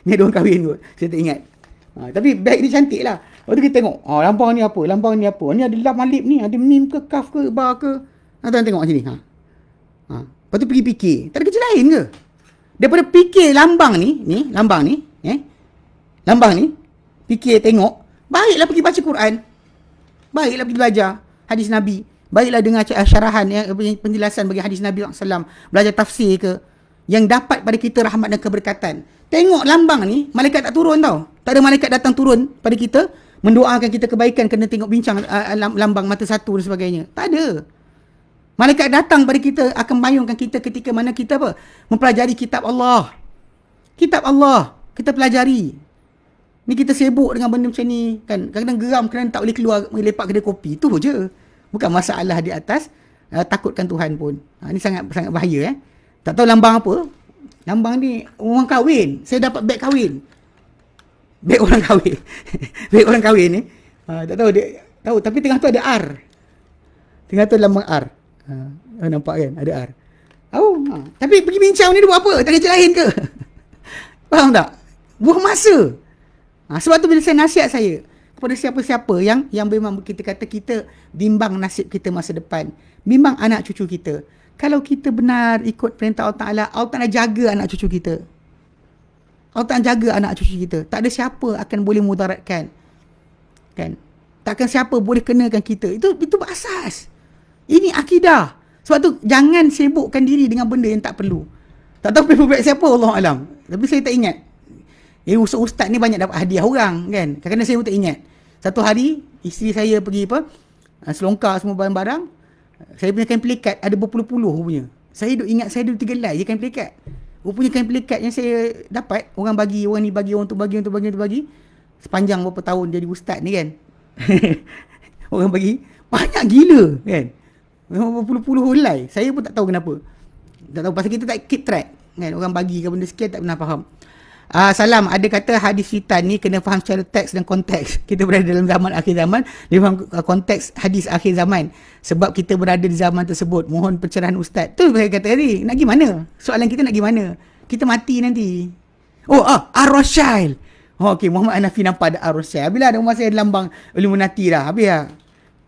Ni ada orang kahwin kot. Saya tak ingat. Tapi beg ni cantik lah. Lepas tu kita tengok. Lambang ni apa? Lambang ni apa? Ni ada lam alif ni. Ada mim ke, kaf ke, ba ke. Tengok macam ni. Lepas tu pergi fikir. Tak ada kerja lain ke? Daripada fikir lambang ni. Lambang ni. Lambang ni. Fikir, tengok. Baiklah pergi baca Quran. Baiklah pergi belajar hadis Nabi. Baiklah dengar syarahan, penjelasan bagi hadis Nabi SAW. Belajar tafsir ke. Yang dapat pada kita rahmat dan keberkatan. Tengok lambang ni, malaikat tak turun tau. Tak ada malaikat datang turun pada kita, mendoakan kita kebaikan kena tengok bincang lambang mata satu dan sebagainya. Tak ada. Malaikat datang pada kita, akan mayungkan kita ketika mana kita apa? Mempelajari kitab Allah. Kitab Allah. Kita pelajari. Ni kita sibuk dengan benda macam ni. Kan? Kadang-kadang geram kerana tak boleh keluar lepak kedai kopi. Tu je. Bukan masalah di atas. Takutkan Tuhan pun. Ni sangat bahaya. Tak tahu lambang apa. Lambang ni orang kahwin. Saya dapat beg kahwin. Beg orang kahwin. Beg orang kahwin ni. Tak tahu dia. Tahu. Tapi tengah tu ada R. Tengah tu lambang R. Nampak kan? Ada R. Tapi pergi bincang ni dia buat apa? Tak kerja lain ke? Faham tak? Buang masa. Sebab tu bila saya nasihat saya kepada siapa-siapa yang memang kita kata kita bimbang nasib kita masa depan, bimbang anak cucu kita. Kalau kita benar ikut perintah Allah Ta'ala jaga anak cucu kita. Allah Ta'ala jaga anak cucu kita. Tak ada siapa akan boleh mudaratkan. Kan? Takkan siapa boleh kenakan kita. Itu berasas. Ini akidah. Sebab tu jangan sibukkan diri dengan benda yang tak perlu. Tak tahu paper siapa, Allah Alam. Tapi saya tak ingat. Ustaz ni banyak dapat hadiah orang kan. Kadang-kadang saya pun tak ingat. Satu hari isteri saya pergi selongkar semua barang-barang. Saya punya kain pelikat ada berpuluh-puluh rupanya. Saya duk ingat saya duk 3 helai je kain pelikat. Rupanya kain pelikat yang saya dapat, orang bagi, orang ni bagi, orang tu bagi. Sepanjang berapa tahun jadi ustaz ni kan. Orang bagi banyak gila kan. Memang berpuluh-puluh helai. Saya pun tak tahu kenapa. Tak tahu pasal kita tak keep track kan. Orang bagi ke benda sekian tak pernah faham. Salam, ada kata hadis fitan ni kena faham secara teks dan konteks. Kita berada dalam zaman akhir zaman, dia faham konteks hadis akhir zaman. Sebab kita berada di zaman tersebut. Mohon pencerahan ustaz. Tu saya kata tadi, nak pergi mana? Soalan kita nak pergi mana? Kita mati nanti. Ar-Rasyail. Okey, Muhammad Hanafi nampak ada Ar-Rasyail. Bila ada masa ada lambang Illuminati dah. Habis lah.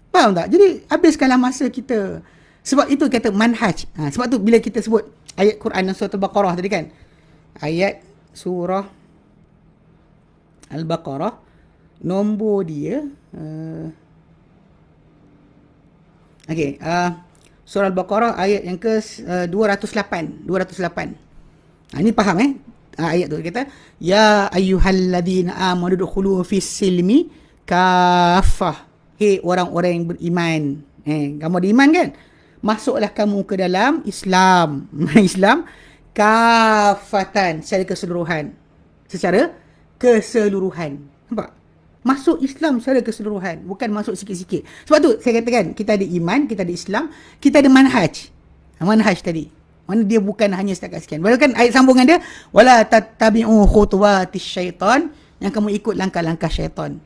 Faham tak? Jadi habiskanlah masa kita. Sebab itu kata manhaj. Sebab tu bila kita sebut ayat Quran dan surah Al-Baqarah tadi kan. Ayat surah Al-Baqarah nombor dia surah Al-Baqarah ayat yang ke 208. Ini faham ayat tu kata ya ayyuhalladzina amanu dukhulu fis silmi kaffah. Hei orang-orang yang beriman. Kamu ada iman kan? Masuklah kamu ke dalam Islam. Islam kafatan, secara keseluruhan. Nampak? Masuk Islam secara keseluruhan, bukan masuk sikit-sikit. Sebab tu saya katakan kita ada iman, kita ada Islam, kita ada manhaj. Manhaj tadi. Mana dia bukan hanya setakat sekian. Bahkan ayat sambungan dia wala tattabi'u khutuwatis syaitan, yang kamu ikut langkah-langkah syaitan.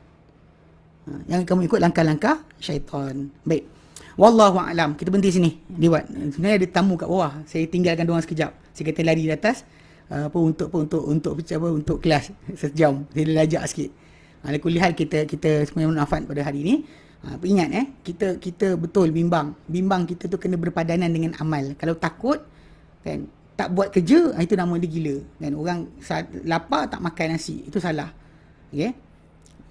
Yang kamu ikut langkah-langkah syaitan. Baik. Wallahu a'lam. Kita berhenti sini. Diwat. Sebenarnya ada tamu kat bawah. Saya tinggalkan diorang sekejap. Saya kata lari di atas untuk kelas sejam. Saya dah lajak sikit. Alhamdulillah kita semuanya manfaat pada hari ini. Ingat kita betul bimbang. Bimbang kita tu kena berpadanan dengan amal. Kalau takut kan tak buat kerja, itu nama dia gila. Kan orang lapar tak makan nasi. Itu salah. Okey.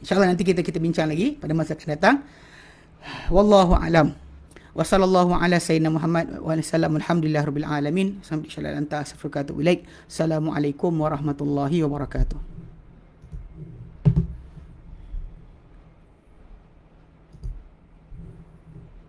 InsyaAllah nanti kita bincang lagi pada masa akan datang. Wallahu a'lam. Wa sallallahu ala sayyidina Muhammad wa sallam. Alhamdulillah rabbil alamin. Assalamualaikum warahmatullahi wabarakatuh.